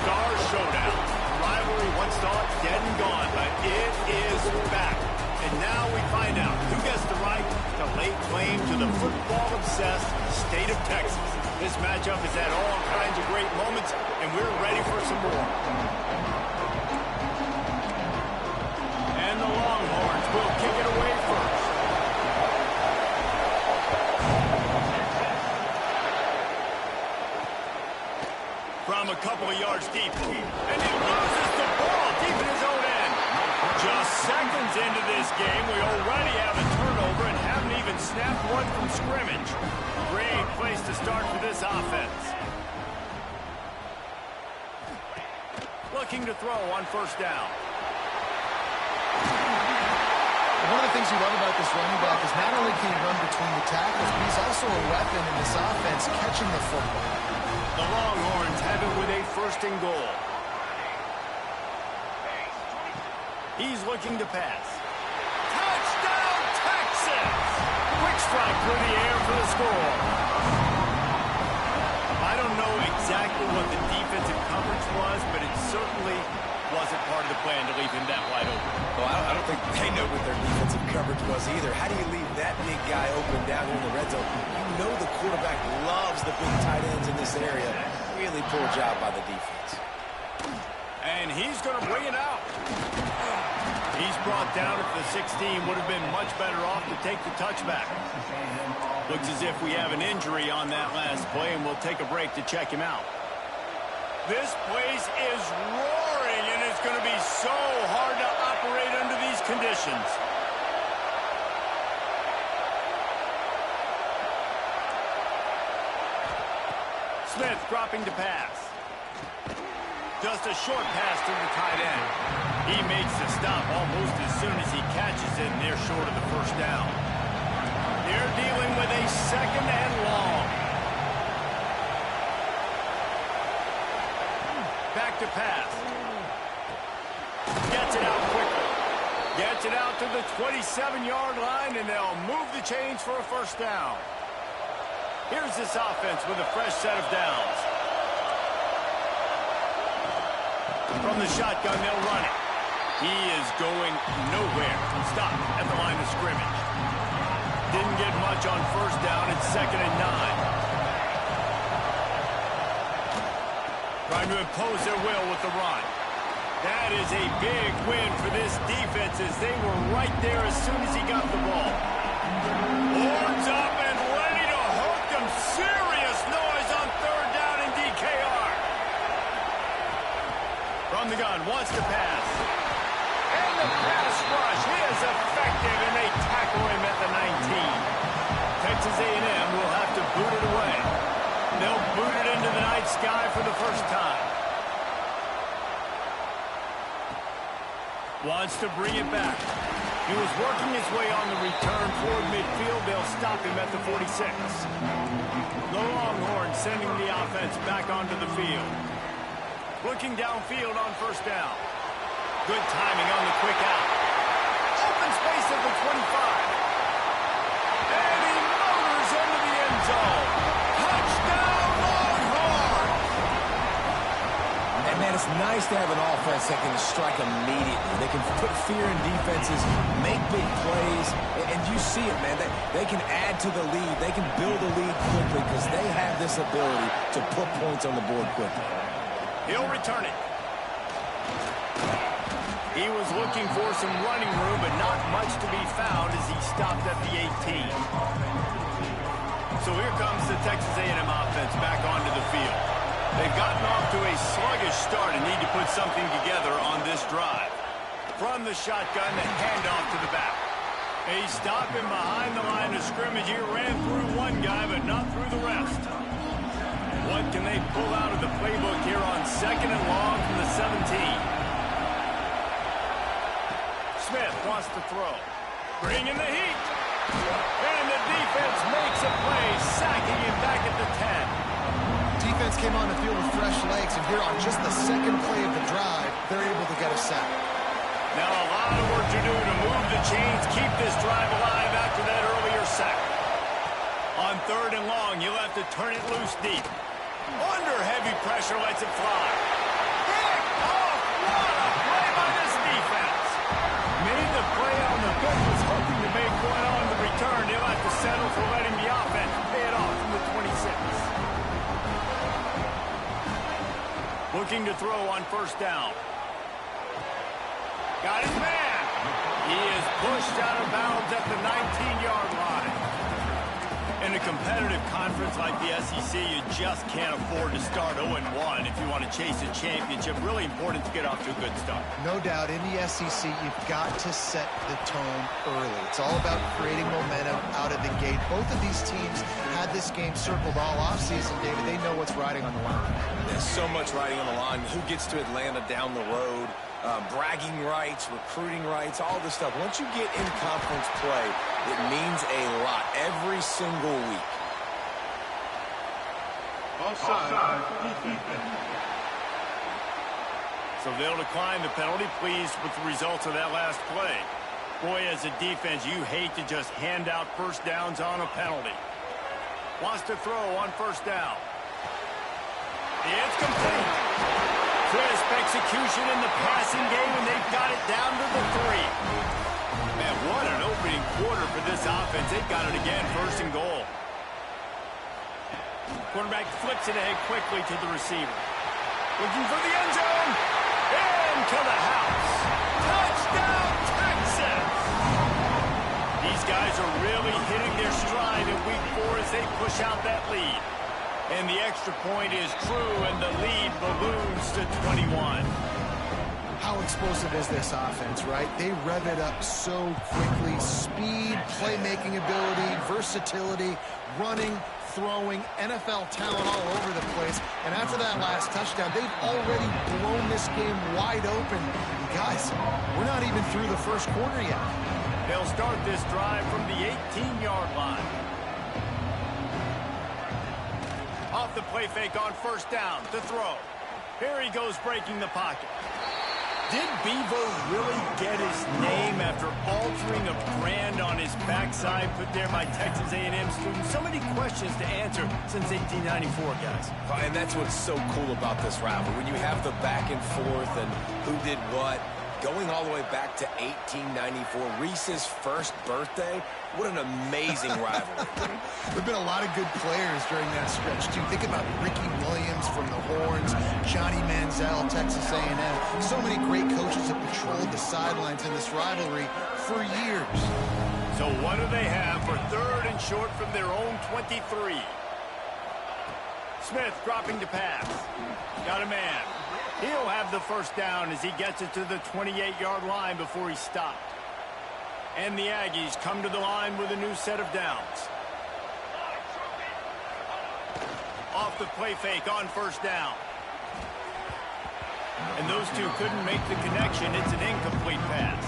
Star Showdown. A rivalry once thought dead and gone, but it is back. And now we find out who gets the right to lay claim to the football-obsessed state of Texas. This matchup has had all kinds of great moments, and we're ready for some more. And the Longhorns will kick it away first. From a couple of yards deep, and he loses the ball deep in his own end. Just seconds into this game, we already have a turnover and haven't even snapped one from scrimmage. Great place to start for this offense. Looking to throw on first down. One of the things you love about this running back is not only can he run between the tackles, but he's also a weapon in this offense catching the football. The Longhorns have it with a first and goal. He's looking to pass. Touchdown, Texas! Quick strike through the air for the score. I don't know exactly what the defensive coverage was, but it certainly wasn't part of the plan to leave him that wide open. Well, I don't think they know what their defensive coverage was either. How do you leave that big guy open down here in the red zone? You know the quarterback loves the big tight ends in this area. Really poor job by the defense. And he's going to bring it out. He's brought down at the 16. Would have been much better off to take the touchback. Looks as if we have an injury on that last play, and we'll take a break to check him out. This place is roaring, and it's going to be so hard to operate under these conditions. Smith dropping to pass. Just a short pass to the tight end. He makes the stop almost as soon as he catches it, and they're short of the first down. They're dealing with a second and long. Back to pass. Gets it out quickly. Gets it out to the 27-yard line, and they'll move the chains for a first down. Here's this offense with a fresh set of downs. From the shotgun, they'll run it. He is going nowhere. Stop at the line of scrimmage. Didn't get much on first down. It's 2nd and 9. Trying to impose their will with the run. That is a big win for this defense as they were right there as soon as he got the ball. Horns up and ready to hook them. Serious noise on 3rd down in DKR. From the gun, wants to pass. And the pass rush. He is effective, and they tackle him at the 19. Texas A&M will have to boot it away. They'll boot it into the night sky for the first time. Wants to bring it back. He was working his way on the return toward midfield. They'll stop him at the 46. The Longhorns sending the offense back onto the field. Looking downfield on first down. Good timing on the quick out. Open space at the 25. And he motors into the end zone. Touchdown, Longhorns! And, man, it's nice to have an offense that can strike immediately. They can put fear in defenses, make big plays, and you see it, man. They can add to the lead. They can build a lead quickly because they have this ability to put points on the board quickly. He'll return it. He was looking for some running room, but not much to be found as he stopped at the 18. So here comes the Texas A&M offense back onto the field. They've gotten off to a sluggish start and need to put something together on this drive. From the shotgun, the handoff to the back. He's stopping behind the line of scrimmage here. Ran through one guy, but not through the rest. What can they pull out of the playbook here on 2nd and long from the 17? Smith wants to throw. Bringing the heat. And the defense makes a play, sacking him back at the 10. Defense came on the field with fresh legs, and here on just the 2nd play of the drive, they're able to get a sack. Now a lot of work to do to move the chains, keep this drive alive after that earlier sack. On 3rd and long, you'll have to turn it loose deep. Under heavy pressure, lets it fly. throw on first down. Got his man. He is pushed out of bounds at the 19-yard line. In a competitive conference like the SEC, you just can't afford to start 0-1 if you want to chase a championship. Really important to get off to a good start. No doubt, in the SEC, you've got to set the tone early. It's all about creating momentum out of the gate. Both of these teams had this game circled all offseason, David. They know what's riding on the line. There's so much riding on the line. Who gets to Atlanta down the road? Bragging rights, recruiting rights, all this stuff. Once you get in conference play, it means a lot every single week. Offside. So they'll decline the penalty, pleased with the results of that last play. Boy, as a defense, you hate to just hand out first downs on a penalty. Wants to throw on first down. It's complete. Crisp execution in the passing game, and they've got it down to the 3. Man, what an opening quarter for this offense. They've got it again, first and goal. Quarterback flips it ahead quickly to the receiver. Looking for the end zone. Into the house. Touchdown, Texas! These guys are really hitting their stride in week 4 as they push out that lead. And the extra point is true, and the lead balloons to 21. How explosive is this offense, right? They rev it up so quickly. Speed, playmaking ability, versatility, running, throwing, NFL talent all over the place. And after that last touchdown, they've already blown this game wide open. And guys, we're not even through the first quarter yet. They'll start this drive from the 18-yard line. Off the play fake on first down to throw. Here he goes breaking the pocket. Did Bevo really get his name after altering a brand on his backside put there by Texas A&M students? So many questions to answer since 1894, guys. And that's what's so cool about this rivalry. When you have the back and forth and who did what, going all the way back to 1894, Reese's first birthday. What an amazing rivalry. There have been a lot of good players during that stretch, too. Think about Ricky Williams from the Horns, Johnny Manziel, Texas A&M. So many great coaches have patrolled the sidelines in this rivalry for years. So what do they have for third and short from their own 23? Smith dropping to pass. Got a man. He'll have the first down as he gets it to the 28-yard line before he's stopped. And the Aggies come to the line with a new set of downs. Off the play fake on first down. And those two couldn't make the connection. It's an incomplete pass.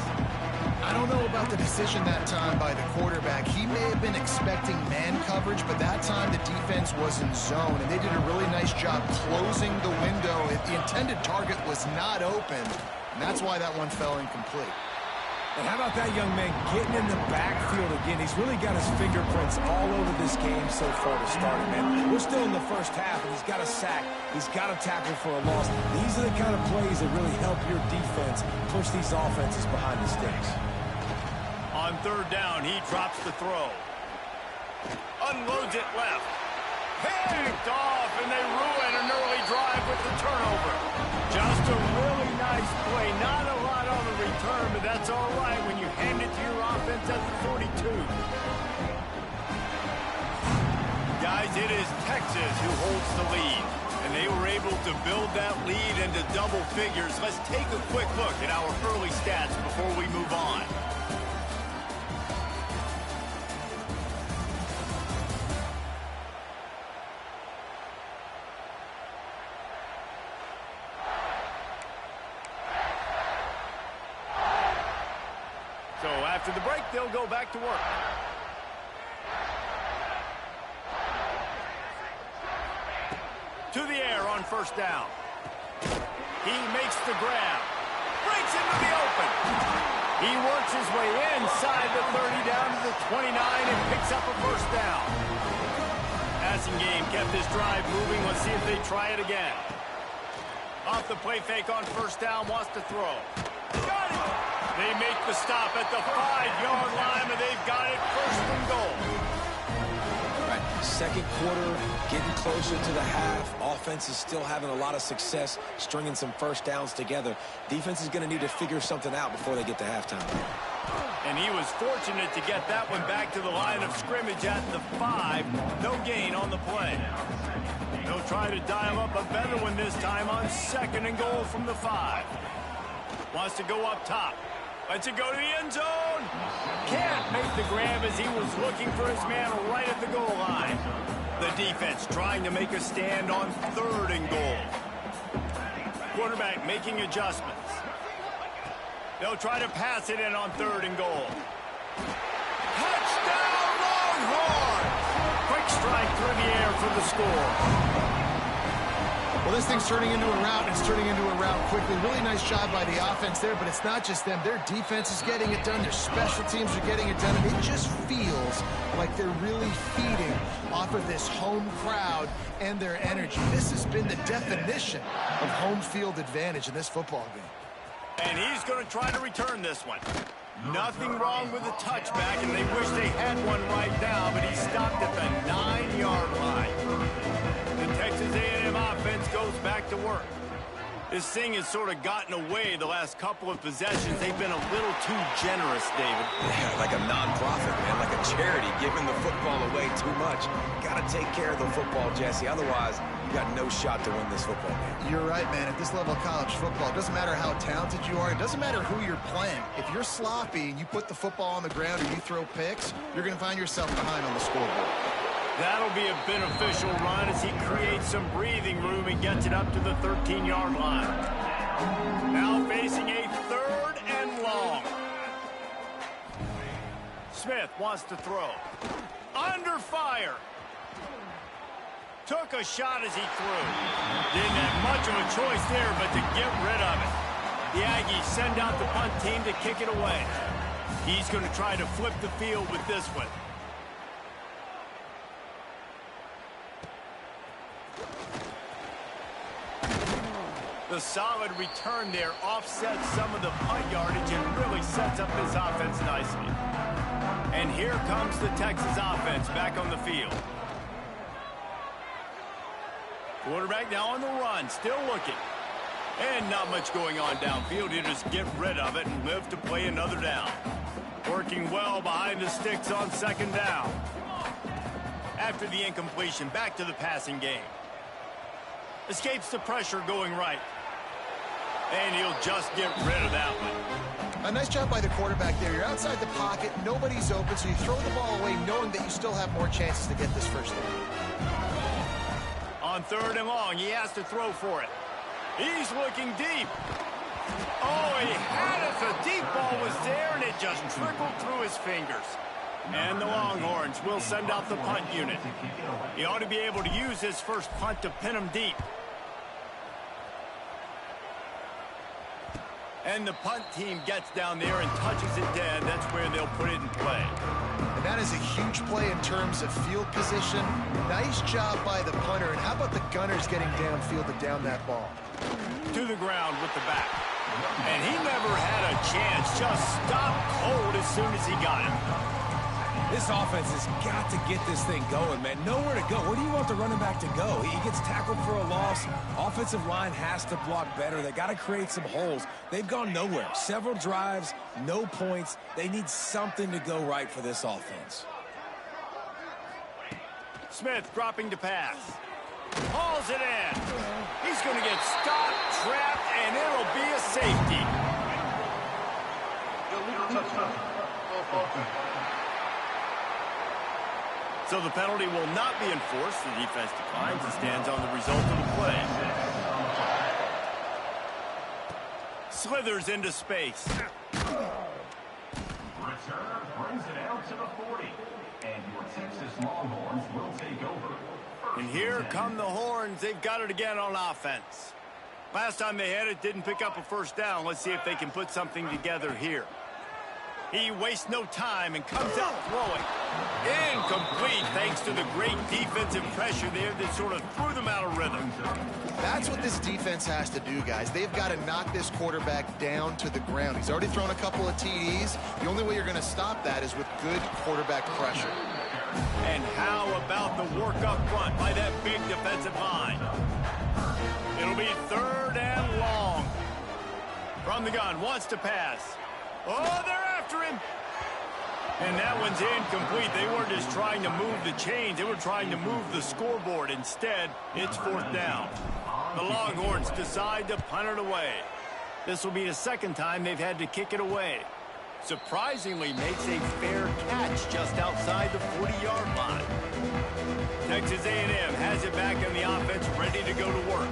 I don't know about the decision that time by the quarterback. He may have been expecting man coverage, but that time the defense was in zone, and they did a really nice job closing the window. The intended target was not open, and that's why that one fell incomplete. And how about that young man getting in the backfield again? He's really got his fingerprints all over this game so far to start it, man. We're still in the first half, and he's got a sack. He's got a tackle for a loss. These are the kind of plays that really help your defense push these offenses behind the sticks. On third down, he drops the throw. Unloads it left. Picked off, and they ruin an early drive with the turnover. Just a really nice play. Not a lot on the return, but that's all right when you hand it to your offense at the 42. Guys, it is Texas who holds the lead, and they were able to build that lead into double figures. Let's take a quick look at our early stats before we move on. So after the break, they'll go back to work. To the air on first down. He makes the grab. Breaks into the open. He works his way inside the 30 down to the 29 and picks up a first down. Passing game kept this drive moving. Let's see if they try it again. Off the play fake on first down, wants to throw. Got it! They make the stop at the 5-yard line, and they've got it first and goal. Right. Second quarter, getting closer to the half. Offense is still having a lot of success stringing some first downs together. Defense is going to need to figure something out before they get to halftime. And he was fortunate to get that one back to the line of scrimmage at the 5. No gain on the play. They'll try to dial up a better one this time on 2nd and goal from the 5. Wants to go up top. Lets it go to the end zone. Can't make the grab as he was looking for his man right at the goal line. The defense trying to make a stand on 3rd and goal. Quarterback making adjustments. They'll try to pass it in on 3rd and goal. Touchdown, Longhorns! Quick strike through the air for the score. Well, this thing's turning into a rout, and it's turning into a rout quickly. Really nice job by the offense there, but it's not just them. Their defense is getting it done. Their special teams are getting it done. And it just feels like they're really feeding off of this home crowd and their energy. This has been the definition of home field advantage in this football game. And he's going to try to return this one. Nothing wrong with the touchback, and they wish they had one right now, but he stopped at the 9-yard line. The Texas A&M offense goes back to work. This thing has sort of gotten away the last couple of possessions. They've been a little too generous, David. Yeah, like a nonprofit, man, like a charity, giving the football away too much. Got to take care of the football, Jesse. Otherwise, you got no shot to win this football game. You're right, man. At this level of college football, it doesn't matter how talented you are. It doesn't matter who you're playing. If you're sloppy and you put the football on the ground or you throw picks, you're going to find yourself behind on the scoreboard. That'll be a beneficial run as he creates some breathing room and gets it up to the 13-yard line. Now facing a 3rd and long. Smith wants to throw. Under fire. Took a shot as he threw. Didn't have much of a choice there but to get rid of it. The Aggies send out the punt team to kick it away. He's going to try to flip the field with this one. The solid return there offsets some of the punt yardage and really sets up this offense nicely. And here comes the Texas offense back on the field. Quarterback now on the run, still looking. And not much going on downfield. He'll just get rid of it and live to play another down. Working well behind the sticks on 2nd down. After the incompletion, back to the passing game. Escapes the pressure going right. And he'll just get rid of that one. A nice job by the quarterback there. You're outside the pocket. Nobody's open, so you throw the ball away knowing that you still have more chances to get this first down. On 3rd and long, he has to throw for it. He's looking deep. Oh, he had it. The deep ball was there, and it just trickled through his fingers. And the Longhorns will send out the punt unit. He ought to be able to use his first punt to pin him deep. And the punt team gets down there and touches it dead. That's where they'll put it in play. And that is a huge play in terms of field position. Nice job by the punter. And how about the gunners getting downfield to down that ball? To the ground with the back. And he never had a chance. Just stopped cold as soon as he got it. This offense has got to get this thing going, man. Nowhere to go. Where do you want the running back to go? He gets tackled for a loss. Offensive line has to block better. They got to create some holes. They've gone nowhere. Several drives, no points. They need something to go right for this offense. Smith dropping to pass. Hauls it in. He's going to get stopped, trapped, and it'll be a safety. So the penalty will not be enforced. The defense declines and stands on the result of the play. Slithers into space. Return brings it out to the 40. And your Texas Longhorns will take over. And here come the Horns. They've got it again on offense. Last time they had it, didn't pick up a first down. Let's see if they can put something together here. He wastes no time and comes out throwing. Incomplete thanks to the great defensive pressure there that sort of threw them out of rhythm. That's what this defense has to do, guys. They've got to knock this quarterback down to the ground. He's already thrown a couple of TDs. The only way you're going to stop that is with good quarterback pressure. And how about the work up front by that big defensive line? It'll be 3rd and long. From the gun, wants to pass. Oh, they're after him. And that one's incomplete. They weren't just trying to move the chains. They were trying to move the scoreboard. Instead, it's 4th down. The Longhorns decide to punt it away. This will be the 2nd time they've had to kick it away. Surprisingly makes a fair catch just outside the 40-yard line. Texas A&M has it back on the offense, ready to go to work.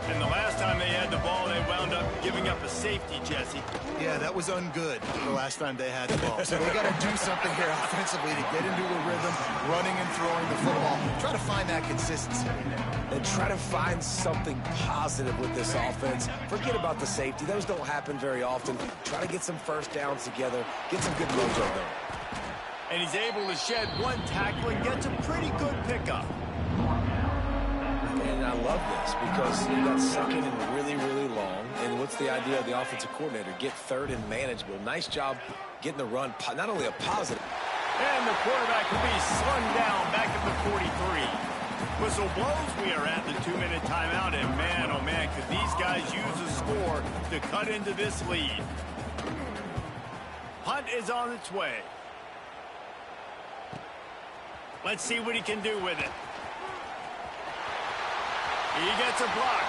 And the last time they had the ball, they wound up giving up a safety, Jesse. Yeah, that was ungood the last time they had the ball. So they got to do something here offensively to get into a rhythm, running and throwing the football. Try to find that consistency. And try to find something positive with this offense. Forget about the safety. Those don't happen very often. Try to get some first downs together. Get some good mojo there. And he's able to shed one tackle and gets a pretty good pickup. And I love this because you got 2nd and really, really long. And what's the idea of the offensive coordinator? Get 3rd and manageable. Nice job getting the run, not only a positive. And the quarterback will be slung down back at the 43. Whistle blows, we are at the 2-minute timeout. And man, oh man, could these guys use a score to cut into this lead. Punt is on its way. Let's see what he can do with it. He gets a block.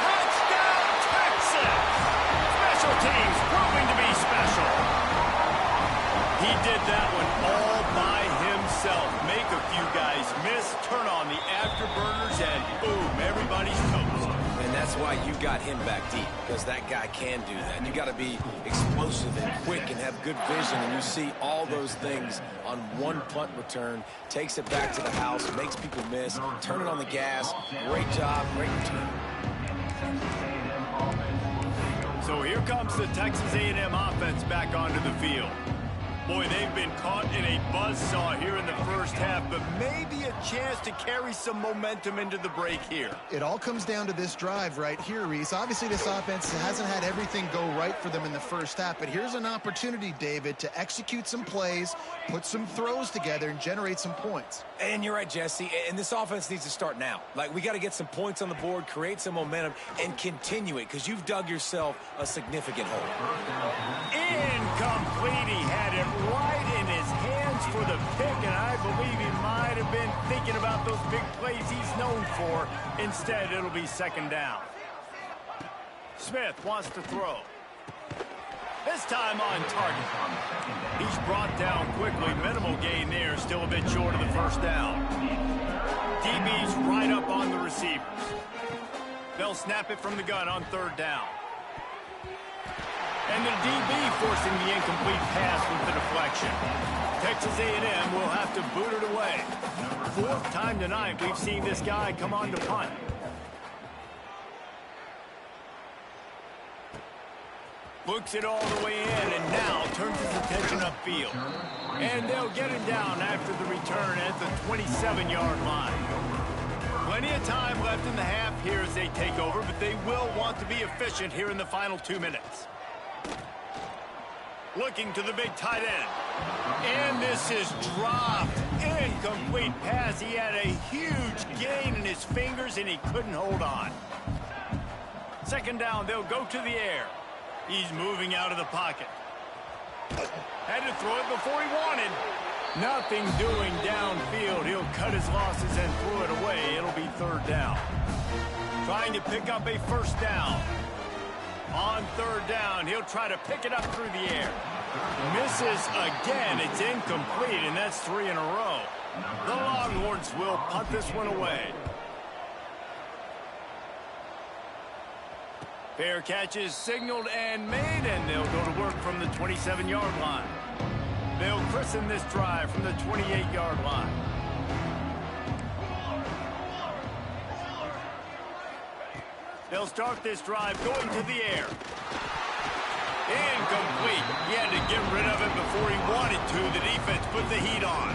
Touchdown, Texas! Special teams proving to be special. He did that one all by himself. Make a few guys miss, turn on the afterburners, and boom, everybody's toast. And that's why you got him back deep, because that guy can do that. You got to be explosive and quick and have good vision, and you see all those things on one punt return. Takes it back to the house, makes people miss, turn it on the gas. Great job, great return. So here comes the Texas A&M offense back onto the field. Boy, they've been caught in a buzzsaw here in the first half, but maybe a chance to carry some momentum into the break here. It all comes down to this drive right here, Reese. Obviously, this offense hasn't had everything go right for them in the first half, but here's an opportunity, David, to execute some plays, put some throws together, and generate some points. And you're right, Jesse, and this offense needs to start now. Like, we got to get some points on the board, create some momentum, and continue it, because you've dug yourself a significant hole. Incomplete. He had it right in his hands for the pick, and I believe he might have been thinking about those big plays he's known for. Instead, it'll be 2nd down. Smith wants to throw. This time on target. He's brought down quickly. Minimal gain there, still a bit short of the 1st down. DB's right up on the receivers. They'll snap it from the gun on 3rd down. And the DB forcing the incomplete pass with the deflection. Texas A&M will have to boot it away. 4th time tonight we've seen this guy come on to punt. Looks it all the way in and now turns his attention upfield. And they'll get him down after the return at the 27-yard line. Plenty of time left in the half here as they take over, but they will want to be efficient here in the final 2 minutes. Looking to the big tight end. And this is dropped. Incomplete pass. He had a huge gain in his fingers, and he couldn't hold on. 2nd down, they'll go to the air. He's moving out of the pocket. Had to throw it before he wanted. Nothing doing downfield. He'll cut his losses and throw it away. It'll be 3rd down. Trying to pick up a 1st down. On 3rd down, he'll try to pick it up through the air. Misses again. It's incomplete, and that's 3 in a row. The Longhorns will punt this one away. Fair catch is signaled and made, and they'll go to work from the 27-yard line. They'll christen this drive from the 28-yard line. They'll start this drive going to the air. Incomplete. He had to get rid of it before he wanted to. The defense put the heat on.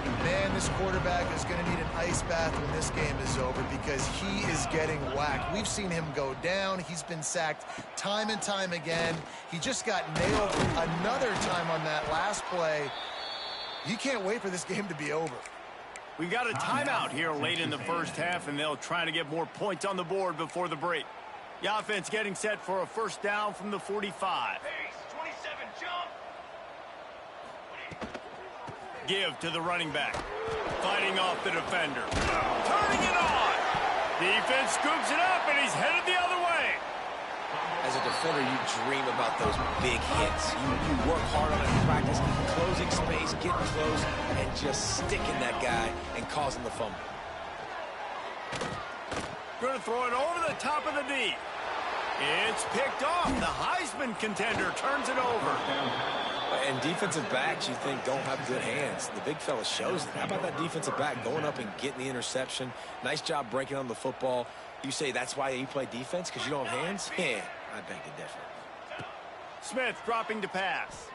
Man, this quarterback is going to need an ice bath when this game is over because he is getting whacked. We've seen him go down. He's been sacked time and time again. He just got nailed another time on that last play. You can't wait for this game to be over. We got a timeout here late in the first half, and they'll try to get more points on the board before the break. The offense getting set for a first down from the 45. Pace, 27, jump. Give to the running back. Fighting off the defender. Turning it on. Defense scoops it up, and he's headed the other way. As a defender, you dream about those big hits. You work hard on it in practice, closing space, getting close, and just sticking that guy and causing the fumble. Going to throw it over the top of the D. It's picked off. The Heisman contender turns it over. And defensive backs, you think, don't have good hands. The big fella shows it. How about that defensive back going up and getting the interception? Nice job breaking on the football. You say that's why you play defense, because you don't have hands? Yeah, I beg to differ. Smith dropping to pass.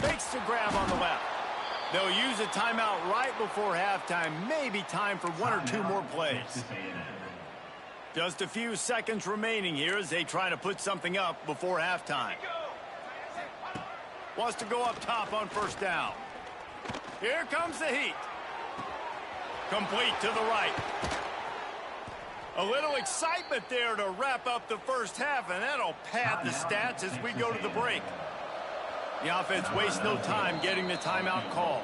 Makes the grab on the left. They'll use a timeout right before halftime. Maybe time for one or two more plays. Just a few seconds remaining here as they try to put something up before halftime. Wants to go up top on first down. Here comes the heat. Complete to the right. A little excitement there to wrap up the first half, and that'll pad the stats as we go to the break. The offense wastes no time getting the timeout call.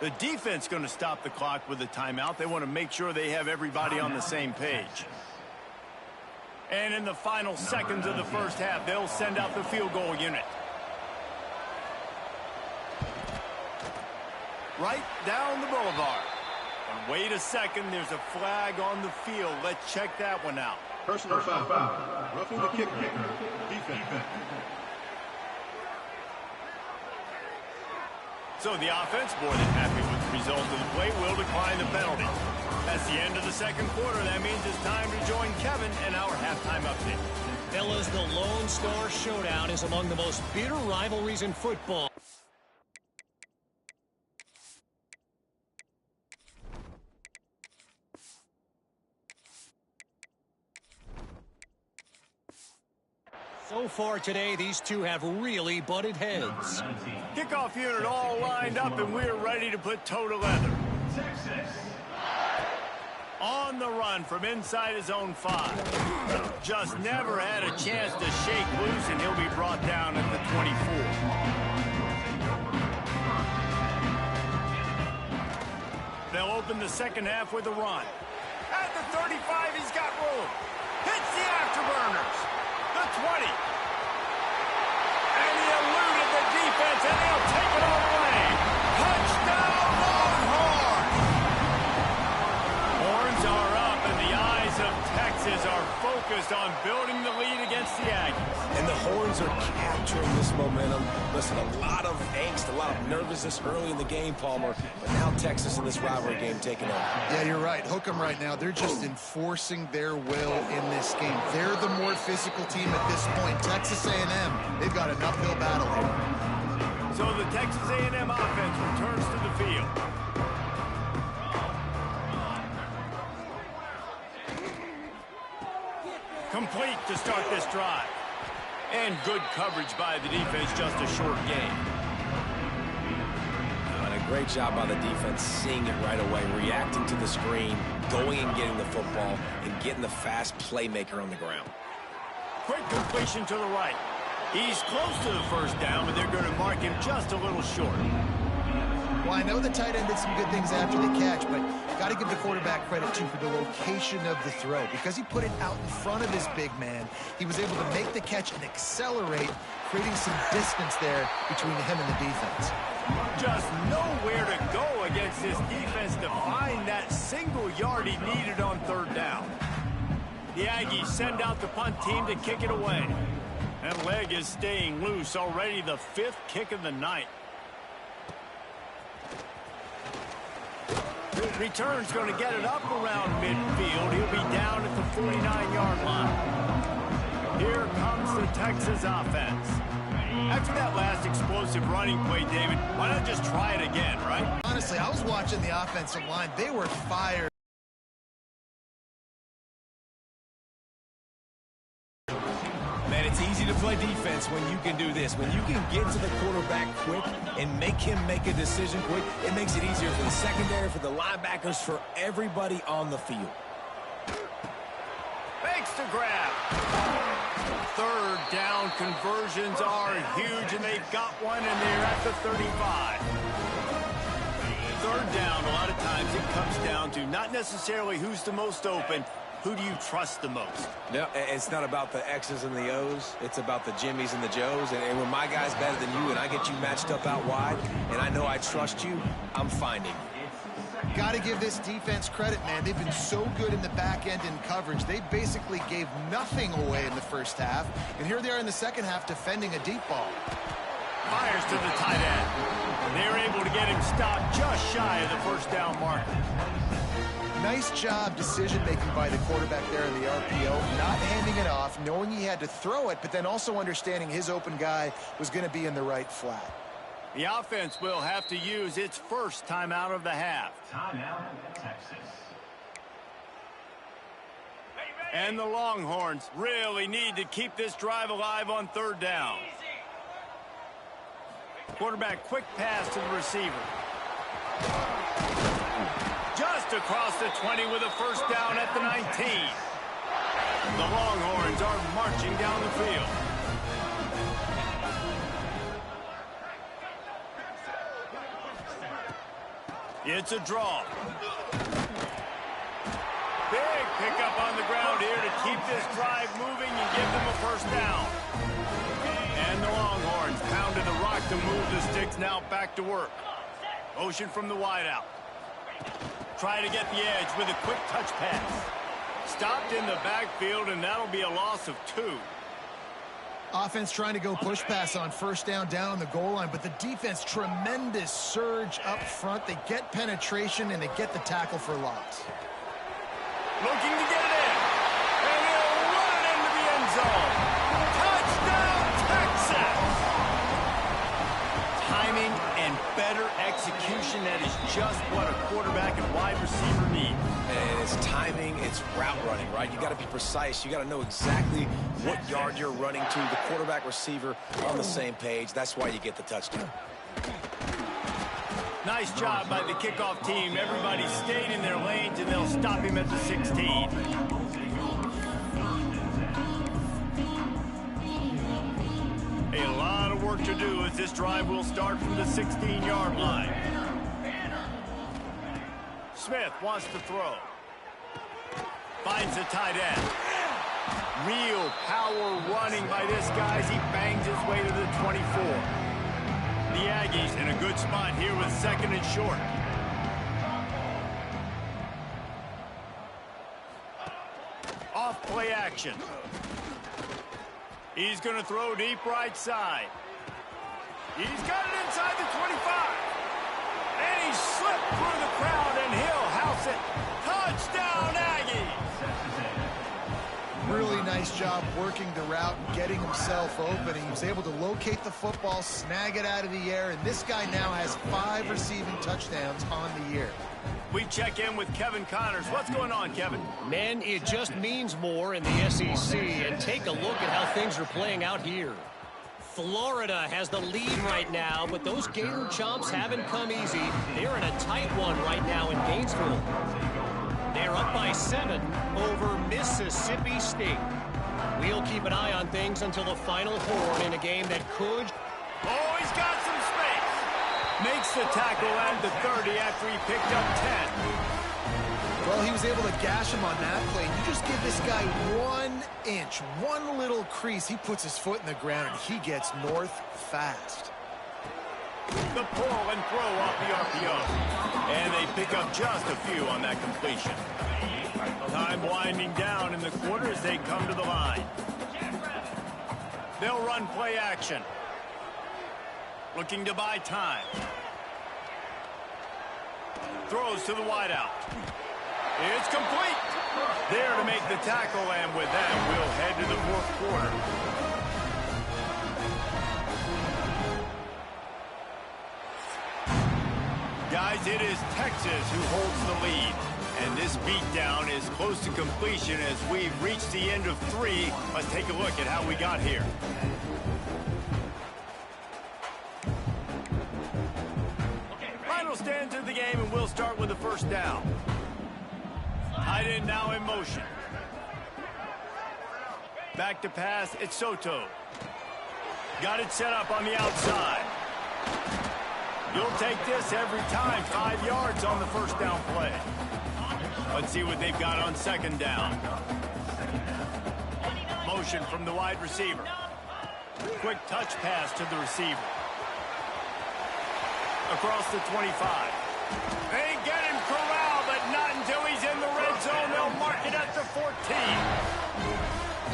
The defense going to stop the clock with a timeout. They want to make sure they have everybody on the same page. And in the final seconds of the first half, they'll send out the field goal unit. Right down the boulevard. And wait a second, there's a flag on the field. Let's check that one out. Personal foul. Roughing the kick. Defense. So the offense, more than happy with the result of the play, will decline the penalty. That's the end of the second quarter. That means it's time to join Kevin in our halftime update. Fellas, the Lone Star Showdown is among the most bitter rivalries in football. So far today, these two have really butted heads. Kickoff unit all lined up, and we're ready to put toe to leather. On the run from inside his own 5. Just never had a chance to shake loose, and he'll be brought down at the 24. They'll open the second half with a run. At the 35, he's got room. Hits the afterburners. The 20. And he eluded the defense, and he'll take it all away. Touchdown, Longhorns! Horns are up, and the eyes of Texas are focused on building the lead against the Aggies. And the Horns are capturing this momentum. Listen, a lot of angst, a lot of nervousness early in the game, Palmer. But now Texas in this rivalry game taking over. Yeah, you're right. Hook them right now. They're just enforcing their will in this game. They're the more physical team at this point. Texas A&M, they've got an uphill battle here. So the Texas A&M offense returns to the field. Complete to start this drive. And good coverage by the defense, just a short game. And a great job by the defense seeing it right away, reacting to the screen, going and getting the football, and getting the fast playmaker on the ground. Quick completion to the right. He's close to the first down, but they're going to mark him just a little short. Well, I know the tight end did some good things after the catch, but got to give the quarterback credit, too, for the location of the throw. Because he put it out in front of his big man, he was able to make the catch and accelerate, creating some distance there between him and the defense. Just nowhere to go against this defense to find that single yard he needed on third down. The Aggies send out the punt team to kick it away. That leg is staying loose, already the 5th kick of the night. Return's going to get it up around midfield. He'll be down at the 49-yard line. Here comes the Texas offense. After that last explosive running play, David, why not just try it again, right? Honestly, I was watching the offensive line. They were fired. Man, it's easy to play defense when you can do this. When you can get to the quarterback quick and make him make a decision quick, it makes it easier for the secondary, for the linebackers, for everybody on the field. Fakes to grab. Third down conversions are huge, and they've got one, and they're at the 35. Third down, a lot of times it comes down to not necessarily who's the most open, who do you trust the most? No, it's not about the X's and the O's. It's about the Jimmys and the Joes. And when my guy's better than you and I get you matched up out wide and I know I trust you, I'm finding you. Got to give this defense credit, man. They've been so good in the back end in coverage. They basically gave nothing away in the first half. And here they are in the second half defending a deep ball. Fires to the tight end. They're able to get him stopped just shy of the first down marker. Nice job decision-making by the quarterback there in the RPO, not handing it off, knowing he had to throw it, but then also understanding his open guy was going to be in the right flat. The offense will have to use its first timeout of the half. Timeout, Texas. And the Longhorns really need to keep this drive alive on third down. Quarterback quick pass to the receiver. Just across the 20 with a first down at the 19. The Longhorns are marching down the field. It's a draw. Big pickup on the ground here to keep this drive moving and give them a first down. And the Longhorns pounded the rock to move the sticks, now back to work. Motion from the wideout. Try to get the edge with a quick touch pass. Stopped in the backfield, and that'll be a loss of 2. Offense trying to go push pass on first down on the goal line, but the defense, tremendous surge up front. They get penetration, and they get the tackle for loss. Looking to get it in. And he'll run it into the end zone. Touchdown, Texas! Timing and better execution, that is just what a quarterback and wide receiver need. And it's timing, it's route running, right? You got to be precise. You got to know exactly what yard you're running to. The quarterback receiver on the same page. That's why you get the touchdown. Nice job by the kickoff team. Everybody stayed in their lanes, and they'll stop him at the 16. A lot of work to do as this drive will start from the 16-yard line. Smith wants to throw. Finds the tight end. Real power running by this guy as he bangs his way to the 24. The Aggies in a good spot here with second and short. Off play action. He's going to throw deep right side. He's got it inside the 25. And he slipped through the crowd, and he'll house it. Touchdown, Aggies! Really nice job working the route and getting himself open. He was able to locate the football, snag it out of the air, and this guy now has 5 receiving touchdowns on the year. We check in with Kevin Connors. What's going on, Kevin? Man, it just means more in the SEC, and take a look at how things are playing out here. Florida has the lead right now, but those Gator Chomps haven't come easy. They're in a tight one right now in Gainesville. They're up by 7 over Mississippi State. We'll keep an eye on things until the final horn in a game that could... Oh, he's got some space. Makes the tackle at the 30 after he picked up 10. Well, he was able to gash him on that play. You just give this guy 1 inch, one little crease, he puts his foot in the ground, and he gets north fast. The pull and throw off the RPO. And they pick up just a few on that completion. Time winding down in the quarter as they come to the line. They'll run play action. Looking to buy time. Throws to the wideout. It's complete. There to make the tackle, and with that, we'll head to the fourth quarter. Guys, it is Texas who holds the lead. And this beatdown is close to completion as we've reached the end of 3. Let's take a look at how we got here. Final stands of the game, and we'll start with the first down. Tight end now in motion. Back to pass, it's Soto. Got it set up on the outside. You'll take this every time. 5 yards on the first down play. Let's see what they've got on second down. Motion from the wide receiver. Quick touch pass to the receiver. Across the 25. They get him corralled, but not until he's in the red zone. They'll mark it at the 14.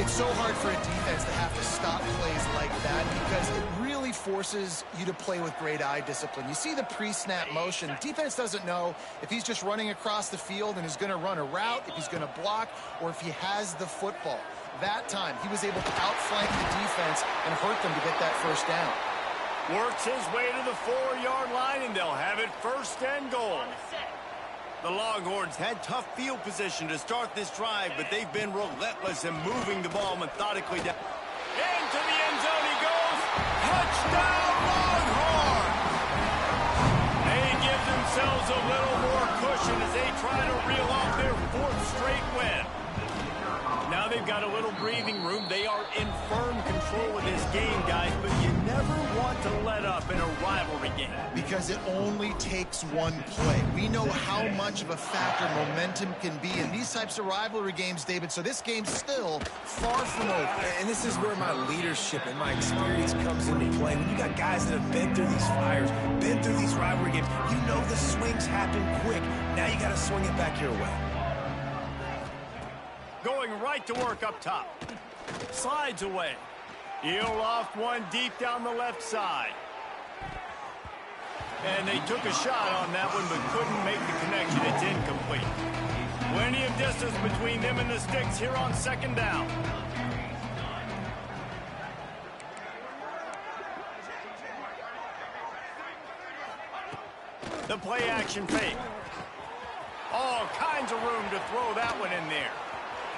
It's so hard for a defense to have to stop plays like that because it really forces you to play with great eye discipline. You see the pre-snap motion. Defense doesn't know if he's just running across the field and is going to run a route, if he's going to block, or if he has the football. That time, he was able to outflank the defense and hurt them to get that first down. Works his way to the 4-yard line, and they'll have it first and goal. The Longhorns had tough field position to start this drive, but they've been relentless in moving the ball methodically down. Into the end zone he goes. Touchdown, Longhorns! They give themselves a little more cushion as they try to reel off their 4th straight win. Now they've got a little breathing room. They are in firm control of this game, guys, but you never want to let up in a rivalry game. Because it only takes one play. We know how much of a factor momentum can be in these types of rivalry games, David, so this game's still far from over. And this is where my leadership and my experience comes into play. When you got guys that have been through these fires, been through these rivalry games, you know the swings happen quick. Now you got to swing it back your way. Going right to work up top. Slides away. He'll loft one deep down the left side. And they took a shot on that one, but couldn't make the connection. It's incomplete. Plenty of distance between them and the sticks here on second down. The play action fake. All kinds of room to throw that one in there.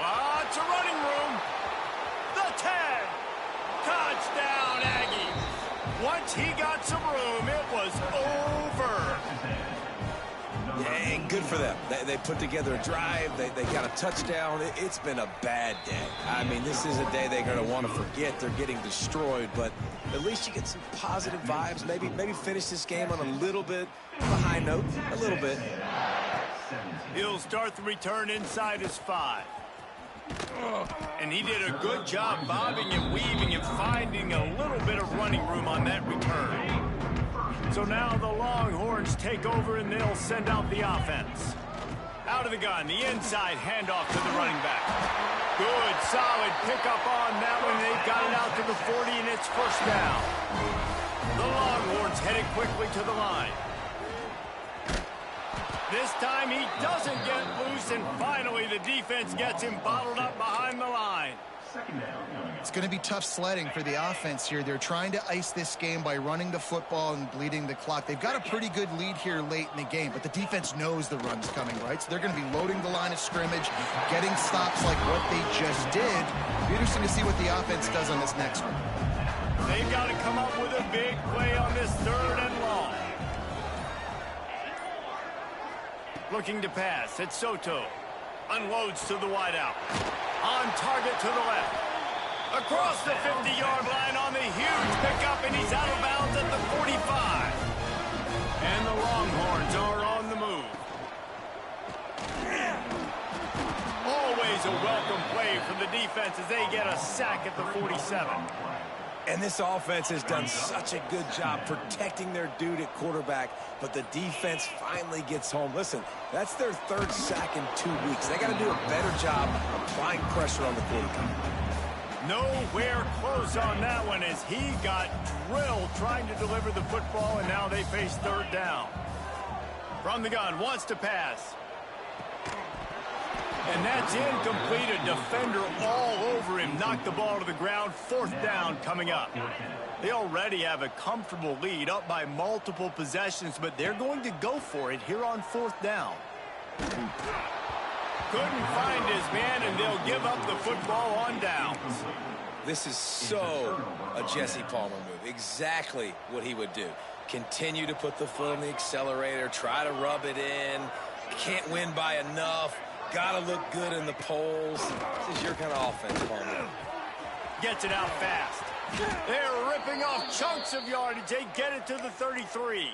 Lots of running room. The 10. Touchdown, Aggies. Once he got some room, it was over. Yeah, and good for them. They put together a drive. They got a touchdown. It's been a bad day. I mean, this is a day they're going to want to forget. They're getting destroyed, but at least you get some positive vibes. Maybe finish this game on a little bit of a high note. A little bit. He'll start the return inside his 5. And he did a good job bobbing and weaving and finding a little bit of running room on that return. So now the Longhorns take over and they'll send out the offense. Out of the gun, the inside handoff to the running back. Good, solid pickup on that one. They've got it out to the 40 and it's first down. The Longhorns headed quickly to the line. This time he doesn't get loose, and finally the defense gets him bottled up behind the line. It's going to be tough sledding for the offense here. They're trying to ice this game by running the football and bleeding the clock. They've got a pretty good lead here late in the game, but the defense knows the run's coming, right? So they're going to be loading the line of scrimmage, getting stops like what they just did. It'll be interesting to see what the offense does on this next one. They've got to come up with a big play on this 3rd and long. Looking to pass, it's Soto. Unloads to the wideout. On target to the left. Across the 50-yard line on the huge pickup, and he's out of bounds at the 45. And the Longhorns are on the move. Always a welcome play from the defense as they get a sack at the 47. And this offense has done such a good job protecting their dude at quarterback, but the defense finally gets home. Listen, that's their 3rd sack in 2 weeks. They got to do a better job applying pressure on the quarterback. Nowhere close on that one as he got drilled trying to deliver the football, and now they face 3rd down. From the gun, wants to pass. And that's incomplete. A defender all over him. Not knock the ball to the ground. 4th down coming up. They already have a comfortable lead, up by multiple possessions, but they're going to go for it here on 4th down. Couldn't find his man, and they'll give up the football on downs. This is so a Jesse Palmer move. Exactly what he would do. Continue to put the foot on the accelerator, try to rub it in. Can't win by enough. Got to look good in the polls. This is your kind of offense, Palmer. Gets it out fast. They're ripping off chunks of yardage. They get it to the 33.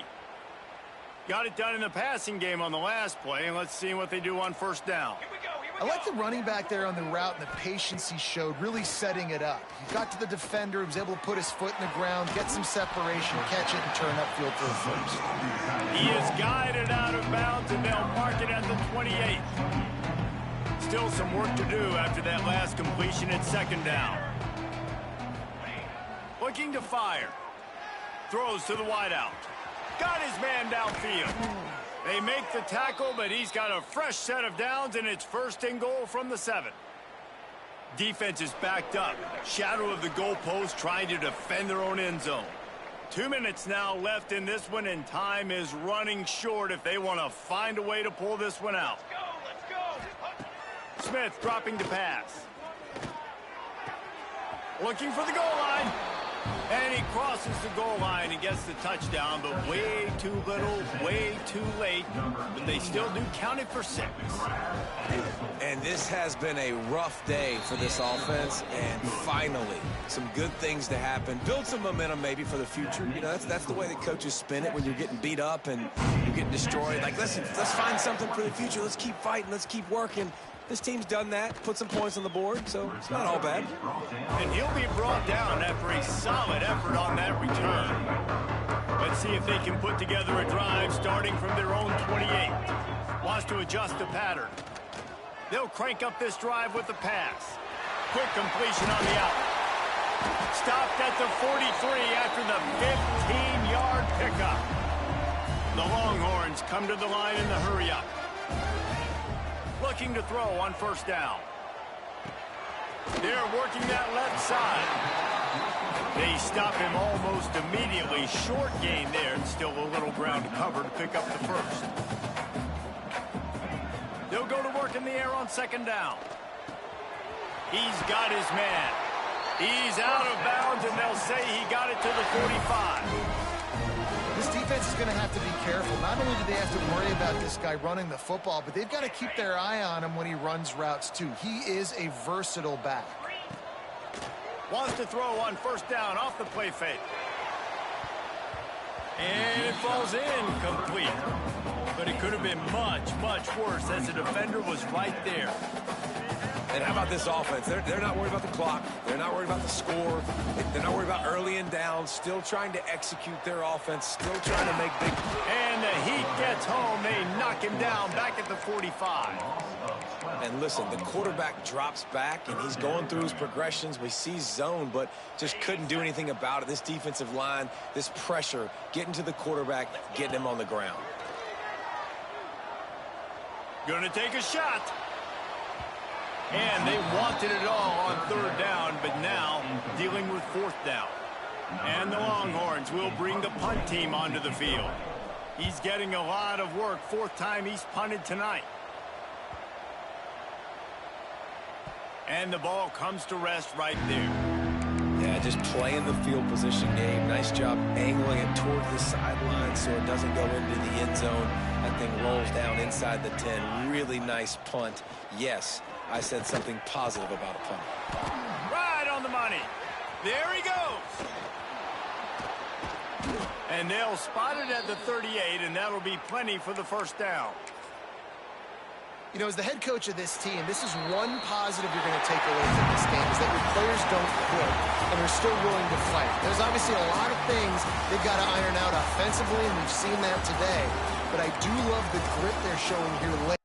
Got it done in the passing game on the last play, and let's see what they do on 1st down. I like the running back there on the route and the patience he showed, really setting it up. He got to the defender, he was able to put his foot in the ground, get some separation, catch it, and turn upfield for a first. He is guided out of bounds, and they'll mark it at the 28. Still some work to do after that last completion at 2nd down. Looking to fire. Throws to the wideout. Got his man downfield. They make the tackle, but he's got a fresh set of downs, and it's 1st and goal from the 7. Defense is backed up. Shadow of the goalpost trying to defend their own end zone. 2 minutes now left in this one, and time is running short if they want to find a way to pull this one out. Let's go. Smith dropping to pass. Looking for the goal line. And he crosses the goal line and gets the touchdown, but way too little, way too late. But they still do count it for 6. And this has been a rough day for this offense, and finally, some good things to happen. Build some momentum maybe for the future. You know, that's the way that coaches spin it when you're getting beat up and you're getting destroyed. Like, listen, let's find something for the future. Let's keep fighting. Let's keep working. This team's done that, put some points on the board, so it's not all bad. And he'll be brought down after a solid effort on that return. Let's see if they can put together a drive starting from their own 28. Wants to adjust the pattern. They'll crank up this drive with the pass. Quick completion on the out. Stopped at the 43 after the 15-yard pickup. The Longhorns come to the line in the hurry-up. Looking to throw on 1st down. They're working that left side. They stop him almost immediately. Short gain there, and still a little ground to cover to pick up the 1st. They'll go to work in the air on 2nd down. He's got his man. He's out of bounds, and they'll say he got it to the 45. This defense is going to have to be careful. Not only do they have to worry about this guy running the football, but they've got to keep their eye on him when he runs routes, too. He is a versatile back. Wants to throw on 1st down off the play fake. And it falls incomplete. But it could have been much, much worse as the defender was right there. And how about this offense? They're not worried about the clock. They're not worried about the score. They're not worried about early and down. Still trying to execute their offense. Still trying to make big. And the Heat gets home. They knock him down back at the 45. And listen, the quarterback drops back, and he's going through his progressions. We see zone, but just couldn't do anything about it. This defensive line, this pressure, getting to the quarterback, getting him on the ground. Gonna take a shot. And they wanted it all on 3rd down, but now dealing with 4th down. And the Longhorns will bring the punt team onto the field. He's getting a lot of work. 4th time he's punted tonight. And the ball comes to rest right there. Yeah, just playing the field position game. Nice job angling it toward the sideline so it doesn't go into the end zone. That thing rolls down inside the 10. Really nice punt. Yes, I said something positive about a punt. Right on the money. There he goes. And they'll spot it at the 38, and that'll be plenty for the 1st down. You know, as the head coach of this team, this is one positive you're going to take away from this game, is that your players don't quit and are still willing to fight. There's obviously a lot of things they've got to iron out offensively, and we've seen that today. But I do love the grit they're showing here late.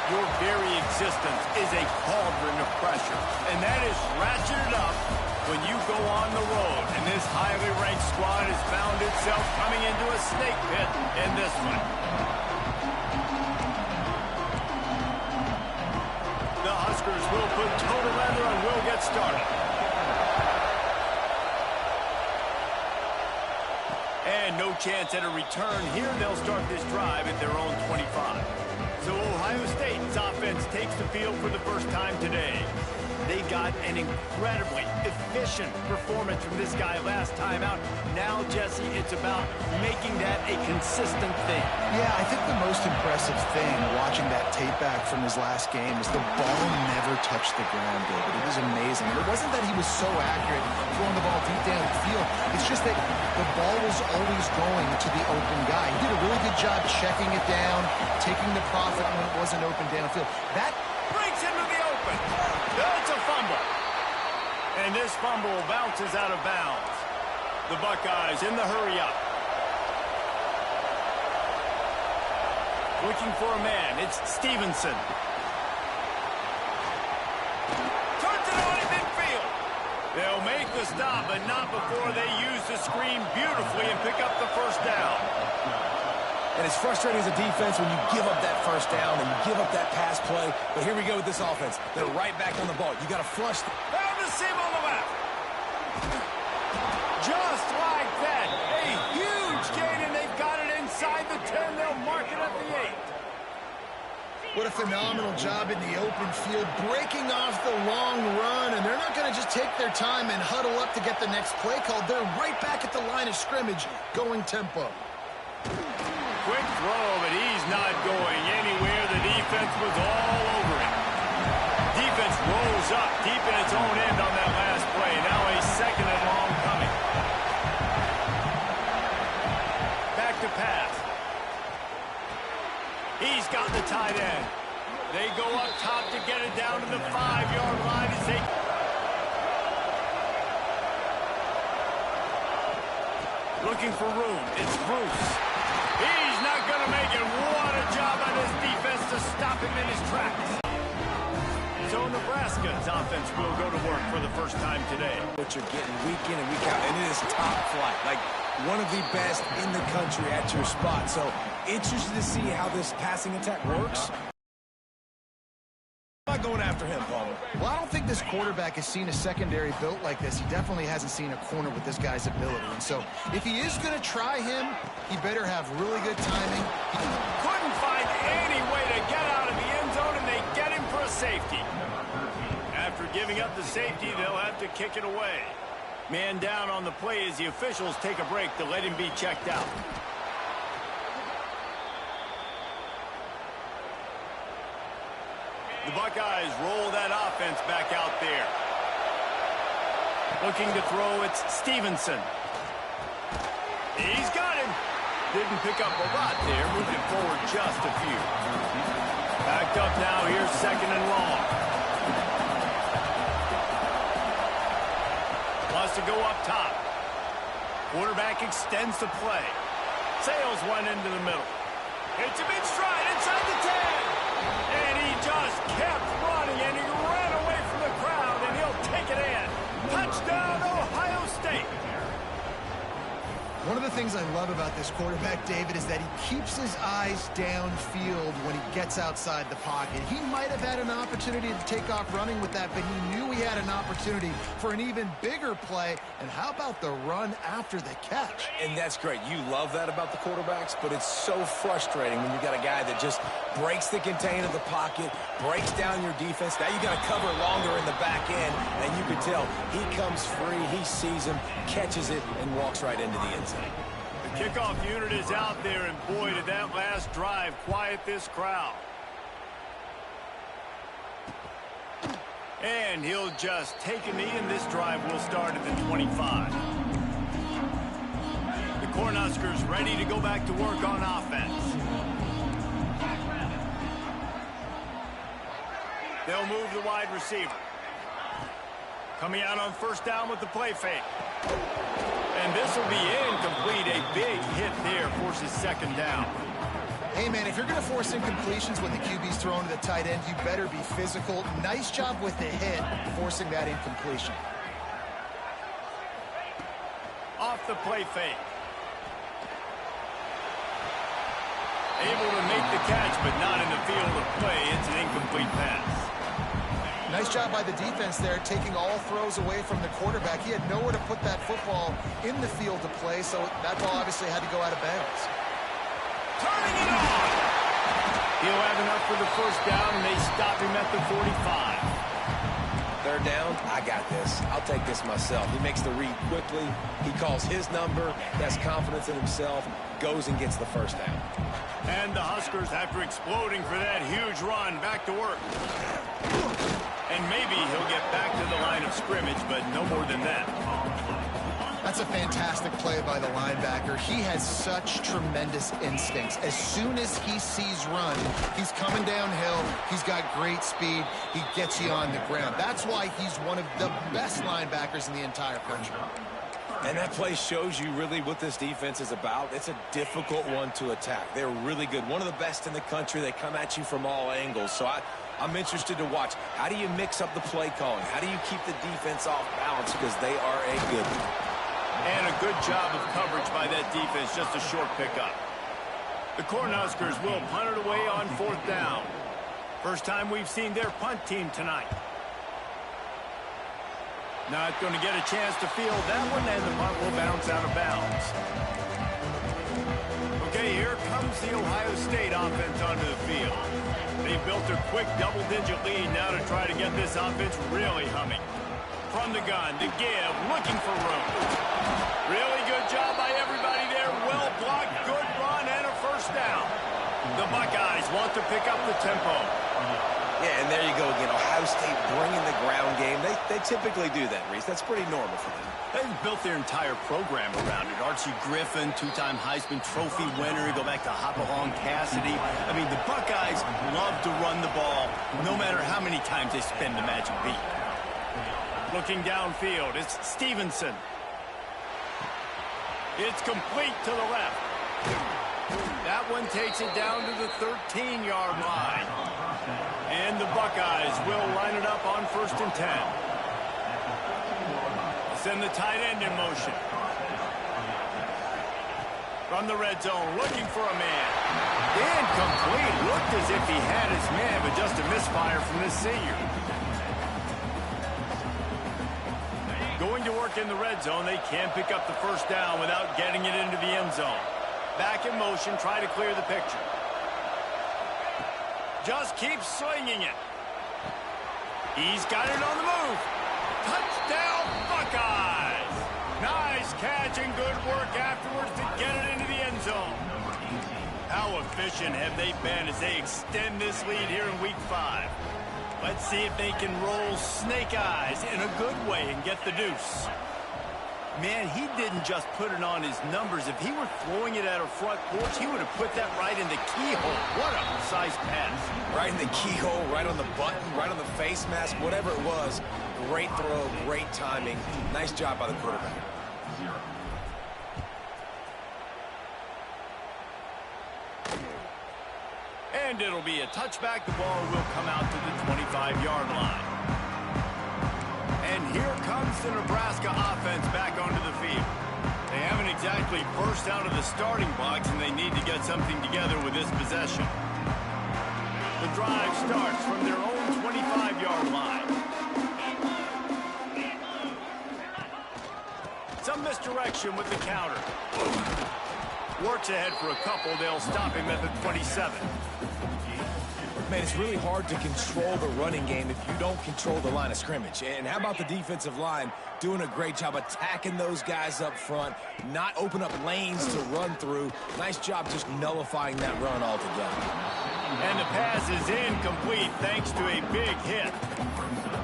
Your very existence is a cauldron of pressure, and that is ratcheted up when you go on the road. And this highly ranked squad has found itself coming into a snake pit in this one. The Huskers will put toe to leather and will get started. And no chance at a return here. They'll start this drive at their own 25. So Ohio State's offense takes the field for the first time today. They got an incredibly efficient performance from this guy last time out. Now, Jesse, it's about making that a consistent thing. Yeah, I think the most impressive thing watching that tape back from his last game is the ball never touched the ground, David. It was amazing. And it wasn't that he was so accurate throwing the ball deep down the field. It's just that the ball was always going to the open guy. He did a really good job checking it down, taking the profit when it wasn't open downfield. That breaks into the open. It's a fumble. And this fumble bounces out of bounds. The Buckeyes in the hurry-up. Looking for a man. It's Stevenson. Turns it on in midfield. They'll make the stop, but not before they use the screen beautifully and pick up the first down. And it's frustrating as a defense when you give up that first down and you give up that pass play. But here we go with this offense. They're right back on the ball. You got to flush. Found the seam on the left. Just like that. A huge gain, and they've got it inside the 10. They'll mark it at the 8. What a phenomenal job in the open field, breaking off the long run, and they're not going to just take their time and huddle up to get the next play called. They're right back at the line of scrimmage, going tempo. Quick throw, but he's not going anywhere. The defense was all over it. Defense rolls up deep in its own end on that last play. Now a second and long coming. Back to pass. He's got the tight end. They go up top to get it down to the 5-yard line as they... Looking for room. It's Bruce. He's not going to make it. What a job on his defense to stop him in his tracks. So Nebraska's offense will go to work for the first time today. What you're getting week in and week out, and it is top flight. Like one of the best in the country at your spot. So interested to see how this passing attack works. Not going after him, Paul. Well, I don't think this quarterback has seen a secondary built like this. He definitely hasn't seen a corner with this guy's ability. And so if he is going to try him, he better have really good timing. Couldn't find any way to get out of the end zone, and they get him for a safety. After giving up the safety, they'll have to kick it away. Man down on the play as the officials take a break to let him be checked out. The Buckeyes roll that offense back out there. Looking to throw, it's Stevenson. He's got him. Didn't pick up a lot there, moving forward just a few. Backed up now, here's second and long. Wants to go up top. Quarterback extends the play. Sails one into the middle. Hits him in stride inside the 10. And he just kept running, and he ran away from the crowd, and he'll take it in. Touchdown, Ohio State. One of the things I love about this quarterback, David, is that he keeps his eyes downfield when he gets outside the pocket. He might have had an opportunity to take off running with that, but he knew he had an opportunity for an even bigger play. And how about the run after the catch? And that's great. You love that about the quarterbacks, but it's so frustrating when you got a guy that just breaks the contain of the pocket, breaks down your defense. Now you got to cover longer in the back end, and you can tell he comes free, he sees him, catches it, and walks right into the end zone. The kickoff unit is out there, and boy, did that last drive quiet this crowd. And he'll just take a knee, and this drive will start at the 25. The Cornhuskers ready to go back to work on offense. They'll move the wide receiver. Coming out on first down with the play fake. And this will be incomplete. A big hit there forces second down. Hey, man, if you're going to force incompletions when the QB's thrown to the tight end, you better be physical. Nice job with the hit, forcing that incompletion. Off the play fake. Able to make the catch, but not in the field of play. It's an incomplete pass. Nice job by the defense there, taking all throws away from the quarterback. He had nowhere to put that football in the field to play, so that ball obviously had to go out of bounds. Turning it on! He'll have enough for the first down, and they stop him at the 45. Third down, I got this. I'll take this myself. He makes the read quickly. He calls his number. He has confidence in himself. Goes and gets the first down. And the Huskers, after exploding for that huge run, back to work. And maybe he'll get back to the line of scrimmage, but no more than that. That's a fantastic play by the linebacker. He has such tremendous instincts. As soon as he sees run, he's coming downhill. He's got great speed. He gets you on the ground. That's why he's one of the best linebackers in the entire country. And that play shows you really what this defense is about. It's a difficult one to attack. They're really good. One of the best in the country. They come at you from all angles. So I'm interested to watch. How do you mix up the play calling? How do you keep the defense off balance? Because they are a good one. And a good job of coverage by that defense, just a short pickup. The Cornhuskers will punt it away on fourth down. First time we've seen their punt team tonight. Not going to get a chance to field that one, and the punt will bounce out of bounds. Okay, here comes the Ohio State offense onto the field. They built a quick double-digit lead now to try to get this offense really humming. From the gun, to give, looking for room. Really good job by everybody there. Well blocked, good run, and a first down. The Buckeyes want to pick up the tempo. Yeah, and there you go again. Ohio State bringing the ground game. They typically do that, Reese. That's pretty normal for them. They've built their entire program around it. Archie Griffin, two-time Heisman Trophy winner. You go back to Hopalong Cassidy. I mean, the Buckeyes love to run the ball, no matter how many times they spin the magic beat. Looking downfield, it's Stevenson. It's complete to the left. That one takes it down to the 13-yard line. And the Buckeyes will line it up on 1st and 10. Send the tight end in motion. From the red zone, looking for a man. Incomplete. Looked as if he had his man, but just a misfire from this senior. Going to work in the red zone, they can pick up the first down without getting it into the end zone. Back in motion, try to clear the picture. Just keep swinging it. He's got it on the move. Touchdown, Buckeyes! Nice catch and good work afterwards to get it into the end zone. How efficient have they been as they extend this lead here in Week 5? Let's see if they can roll snake eyes in a good way and get the deuce. Man, he didn't just put it on his numbers. If he were throwing it at a front porch, he would have put that right in the keyhole. What a precise pass. Right in the keyhole, right on the button, right on the face mask, whatever it was. Great throw, great timing. Nice job by the quarterback. And it'll be a touchback. The ball will come out to the 25-yard line. And here comes the Nebraska offense back onto the field. They haven't exactly burst out of the starting blocks, and they need to get something together with this possession. The drive starts from their own 25-yard line. Some misdirection with the counter. Works ahead for a couple. They'll stop him at the 27. Man, it's really hard to control the running game if you don't control the line of scrimmage. And how about the defensive line doing a great job attacking those guys up front, not open up lanes to run through. Nice job just nullifying that run altogether. And the pass is incomplete thanks to a big hit.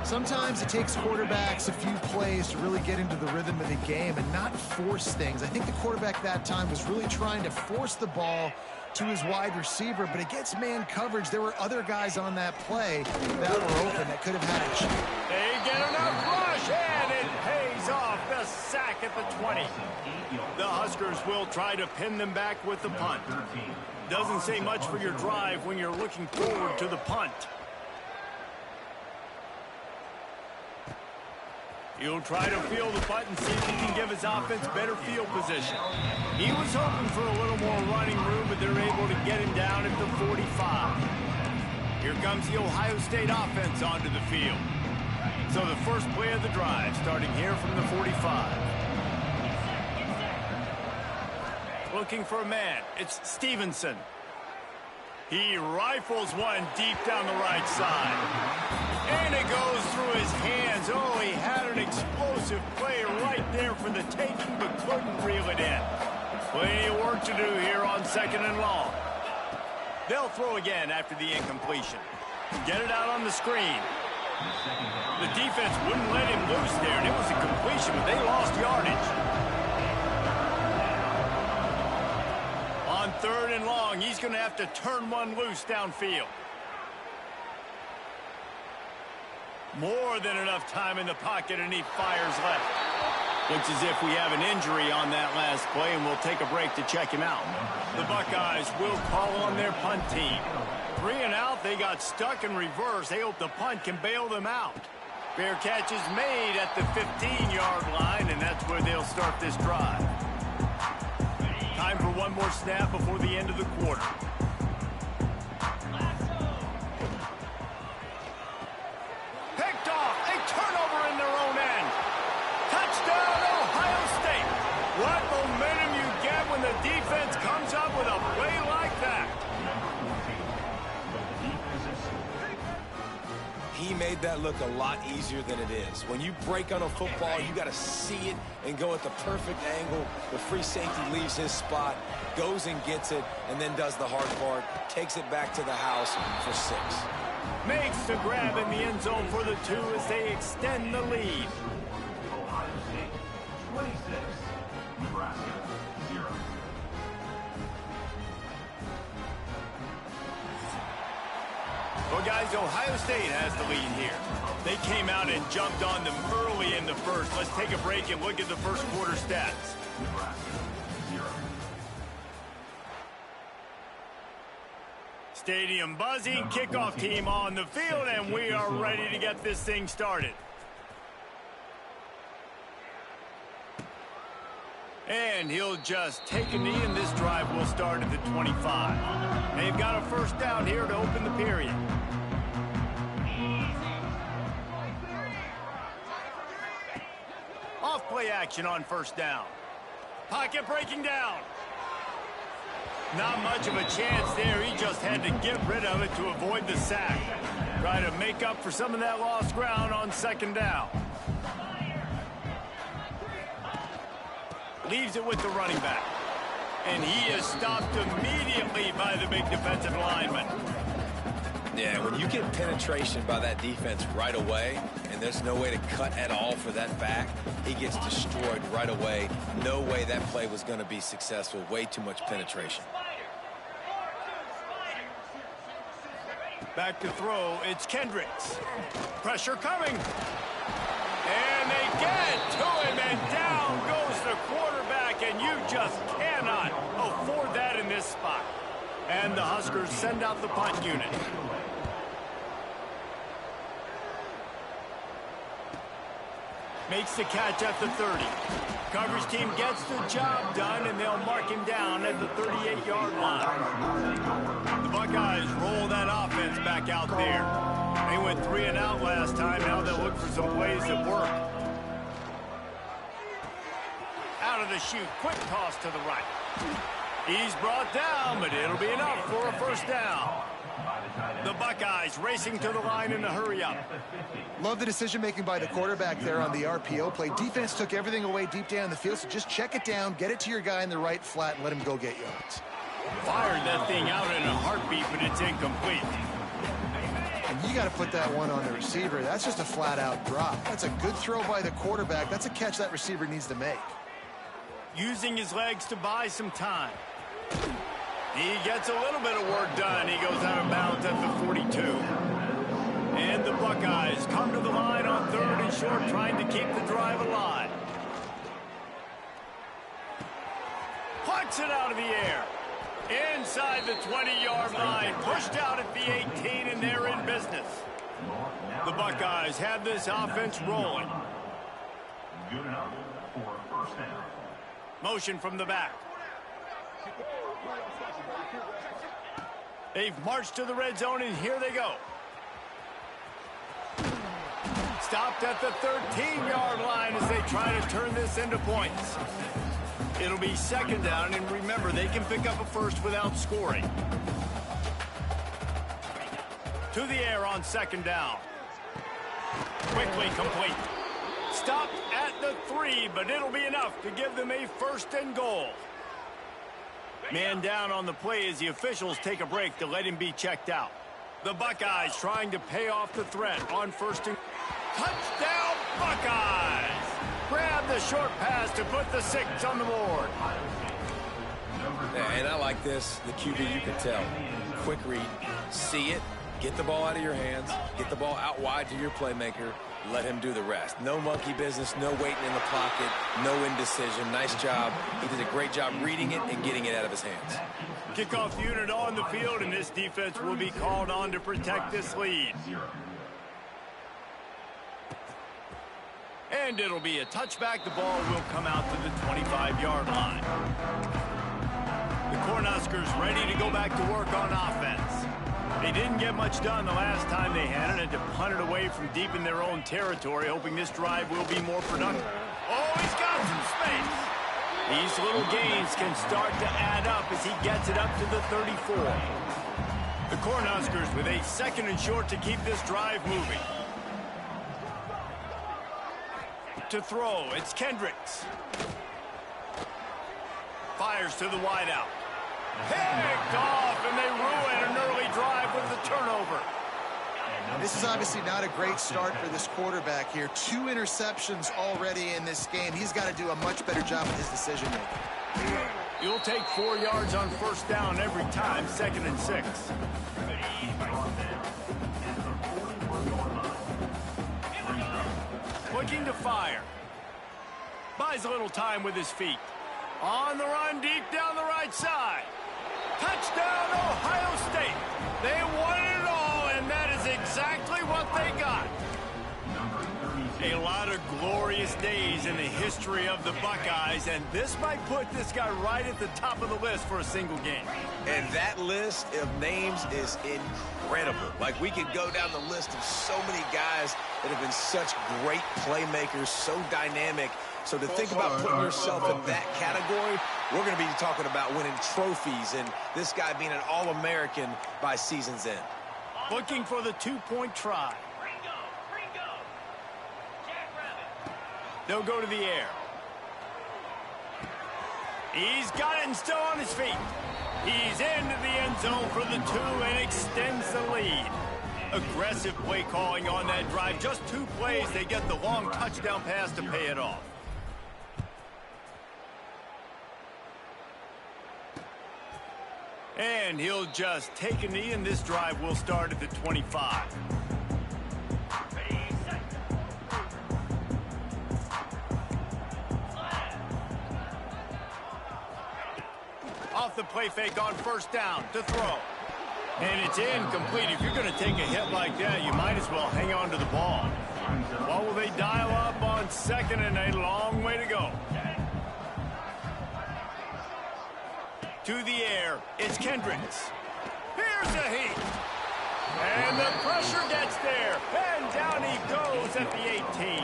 Sometimes it takes quarterbacks a few plays to really get into the rhythm of the game and not force things. I think the quarterback that time was really trying to force the ball to his wide receiver, but against man coverage, there were other guys on that play that were open that could have had a chance. They get enough rush, and it pays off. The sack at the 20. The Huskers will try to pin them back with the punt. Doesn't say much for your drive when you're looking forward to the punt. He'll try to field the punt and see if he can give his offense better field position. He was hoping for a little more running room, but they're able to get him down at the 45. Here comes the Ohio State offense onto the field. So the first play of the drive, starting here from the 45. Looking for a man. It's Stevenson. He rifles one deep down the right side. And it goes through his hands. Oh, he had an explosive play right there for the taking, but couldn't reel it in. Plenty of work to do here on 2nd and long. They'll throw again after the incompletion. Get it out on the screen. The defense wouldn't let him loose there, and it was a completion, but they lost yardage. On 3rd and long, he's going to have to turn one loose downfield. More than enough time in the pocket, and he fires left. Looks as if we have an injury on that last play, and we'll take a break to check him out. The Buckeyes will call on their punt team. 3 and out, they got stuck in reverse. They hope the punt can bail them out. Fair catch is made at the 15-yard line, and that's where they'll start this drive. Time for one more snap before the end of the quarter. Picked off. A turnover in their own end. Touchdown, Ohio State. What momentum you get when the defense comes up with a play like that. He made that look a lot easier than it is. When you break on a football, you got to see it and go at the perfect angle. The free safety leaves his spot, goes and gets it, and then does the hard part, takes it back to the house for 6. Makes the grab in the end zone for the 2 as they extend the lead. Ohio State 26, Nebraska 0. Well, guys, Ohio State has the lead here. They came out and jumped on them early in the first. Let's take a break and look at the first quarter stats. Nebraska 0. Stadium buzzing, kickoff team on the field, and we are ready to get this thing started. And he'll just take a knee, and this drive will start at the 25. They've got a first down here to open the period. Off play action on first down. Pocket breaking down. Not much of a chance there. He just had to get rid of it to avoid the sack. Try to make up for some of that lost ground on 2nd down. Leaves it with the running back. And he is stopped immediately by the big defensive lineman. Yeah, when you get penetration by that defense right away, and there's no way to cut at all for that back, he gets destroyed right away. No way that play was going to be successful. Way too much penetration. Back to throw, it's Kendricks. Pressure coming. And they get to him, and down goes the quarterback, and you just cannot afford that in this spot. And the Huskers send out the punt unit. Makes the catch at the 30. Coverage team gets the job done, and they'll mark him down at the 38-yard line. The Buckeyes roll that offense back out there. They went 3 and out last time. Now they'll look for some plays that work. Out of the chute, quick toss to the right. He's brought down, but it'll be enough for a first down. The Buckeyes racing to the line in a hurry up. Love the decision-making by the quarterback there on the RPO play. Defense took everything away deep down the field, so just check it down, get it to your guy in the right flat, and let him go get yards. Fired that thing out in a heartbeat, but it's incomplete. And you got to put that one on the receiver. That's just a flat-out drop. That's a good throw by the quarterback. That's a catch that receiver needs to make. Using his legs to buy some time. He gets a little bit of work done. He goes out of bounds at the 42. And the Buckeyes come to the line on 3rd and short, trying to keep the drive alive. Kicks it out of the air. Inside the 20-yard line. Pushed out at the 18, and they're in business. The Buckeyes have this offense rolling. Good enough for a first down. Motion from the back. They've marched to the red zone, and here they go. Stopped at the 13-yard line as they try to turn this into points. It'll be second down, and remember, they can pick up a first without scoring. To the air on second down. Quickly complete. Stopped at the 3, but it'll be enough to give them a first and goal. Man down on the play as the officials take a break to let him be checked out. The Buckeyes trying to pay off the threat on first and... Touchdown, Buckeyes! Grab the short pass to put the 6 on the board. And I like this. The QB, you can tell. Quick read. See it. Get the ball out of your hands. Get the ball out wide to your playmaker. Let him do the rest. No monkey business. No waiting in the pocket. No indecision. Nice job. He did a great job reading it and getting it out of his hands. Kickoff unit on the field, and this defense will be called on to protect this lead. And it'll be a touchback. The ball will come out to the 25-yard line. The Cornhuskers ready to go back to work on offense. They didn't get much done the last time they had it, and to punt it away from deep in their own territory, hoping this drive will be more productive. Oh, he's got some space. These little gains can start to add up as he gets it up to the 34. The Cornhuskers with a second and short to keep this drive moving. To throw, it's Kendricks. Fires to the wideout. Picked off, and they ruin an early drive with the turnover. This is obviously not a great start for this quarterback here. 2 interceptions already in this game. He's got to do a much better job with his decision-making. You'll take 4 yards on first down every time, second and 6. Looking to fire. Buys a little time with his feet. On the run, deep down the right side. Touchdown, Ohio State. They wanted it all, and that is exactly what they got. A lot of glorious days in the history of the Buckeyes, and this might put this guy right at the top of the list for a single game. And that list of names is incredible. Like, we could go down the list of so many guys that have been such great playmakers, so dynamic. So to think about putting yourself in that category, we're going to be talking about winning trophies and this guy being an All-American by season's end. Looking for the 2-point try. They'll go to the air. He's got it and still on his feet. He's into the end zone for the 2 and extends the lead. Aggressive play calling on that drive. Just 2 plays, they get the long touchdown pass to pay it off. And he'll just take a knee, and this drive will start at the 25. Off the play fake on first down to throw. And it's incomplete. If you're going to take a hit like that, you might as well hang on to the ball. What will they dial up on second and a long way to go? To the air, it's Kendricks. Here's the heat. And the pressure gets there. And down he goes at the 18.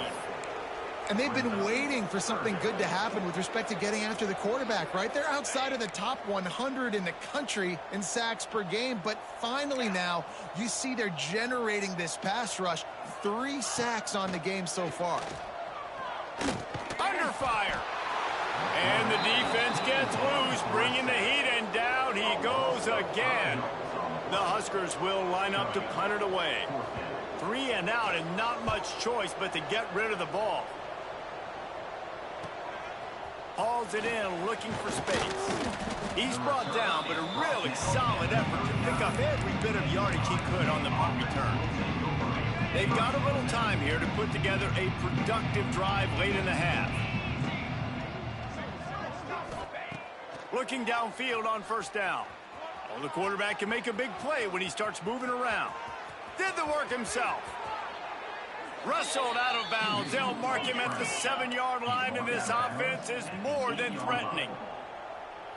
And they've been waiting for something good to happen with respect to getting after the quarterback, right? They're outside of the top 100 in the country in sacks per game, but finally now you see they're generating this pass rush. 3 sacks on the game so far. Under fire. And the defense gets loose, bringing the heat, and down he goes again. The Huskers will line up to punt it away. 3 and out, and not much choice but to get rid of the ball. Hauls it in, looking for space. He's brought down, but a really solid effort to pick up every bit of yardage he could on the punt return. They've got a little time here to put together a productive drive late in the half. Looking downfield on first down. Well, the quarterback can make a big play when he starts moving around. Did the work himself. Wrestled out of bounds. They'll mark him at the 7-yard line, and this offense is more than threatening.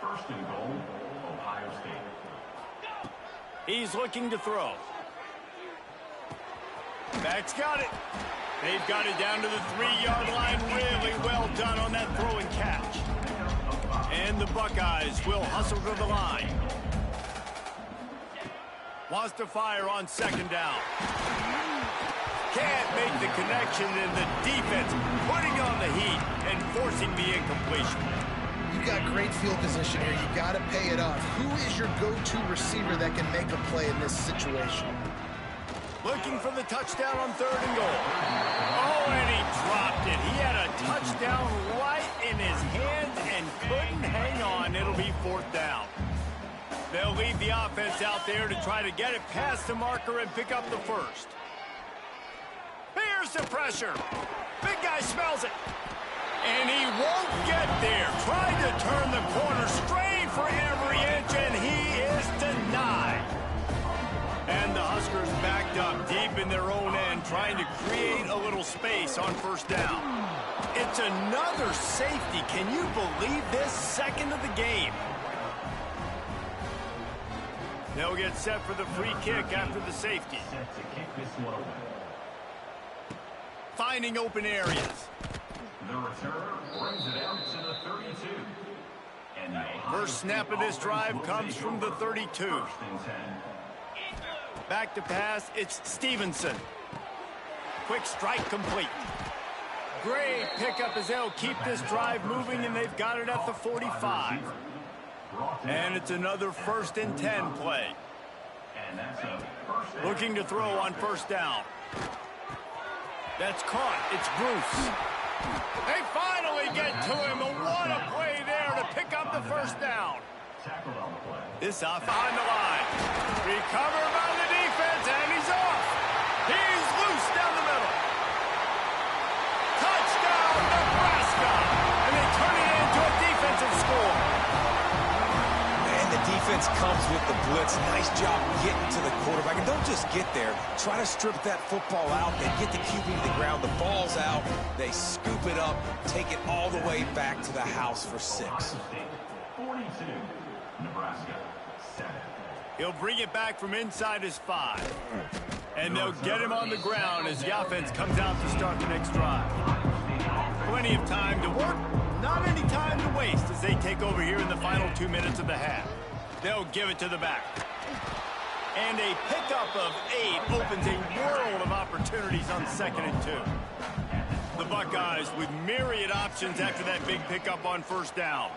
First and goal, Ohio State. He's looking to throw. Back's got it. They've got it down to the 3-yard line. Really well done on that throw and catch. And the Buckeyes will hustle to the line. Wants to fire on second down. Can't make the connection, and the defense putting on the heat and forcing the incompletion. You've got great field position here. You got to pay it off. Who is your go-to receiver that can make a play in this situation? Looking for the touchdown on 3rd and goal. Oh, and he dropped it. He had a touchdown right in his hands and couldn't hang on. It'll be 4th down. They'll leave the offense out there to try to get it past the marker and pick up the first. Here's the pressure. Big guy smells it. And he won't get there. Trying to turn the corner, straight for every inch, and he is denied. And the Huskers backed up deep in their own end, trying to create a little space on first down. It's another safety. Can you believe this? Second of the game. They'll get set for the free kick after the safety. Set to kick this one away. Finding open areas. The return brings it out to the 32. And the First snap of this drive comes from the 32. 1st and 10. Back to pass, it's Stevenson. Quick strike complete. Great pickup as they'll keep this drive moving, and they've got it at the 45. And it's another 1st and 10 play. And that's a first down. Looking to throw on first down. That's caught. It's Bruce. They finally get to him. What a play there to pick up the first down. Tackled on the play. This off on the line. Recovered by the defense, and he's off. He's loose down the middle. Touchdown, Nebraska. And they turn it into a defensive score. And the defense comes with the blitz. Nice job getting to the quarterback. And don't just get there. Try to strip that football out. They get the QB to the ground. The ball's out. They scoop it up, take it all the way back to the house for 6. 42. Nebraska 7. He'll bring it back from inside his 5. And they'll get him on the ground as the offense comes out to start the next drive. Plenty of time to work, not any time to waste as they take over here in the final 2 minutes of the half. They'll give it to the back. And a pickup of 8 opens a world of opportunities on 2nd and 2. The Buckeyes with myriad options after that big pickup on first down.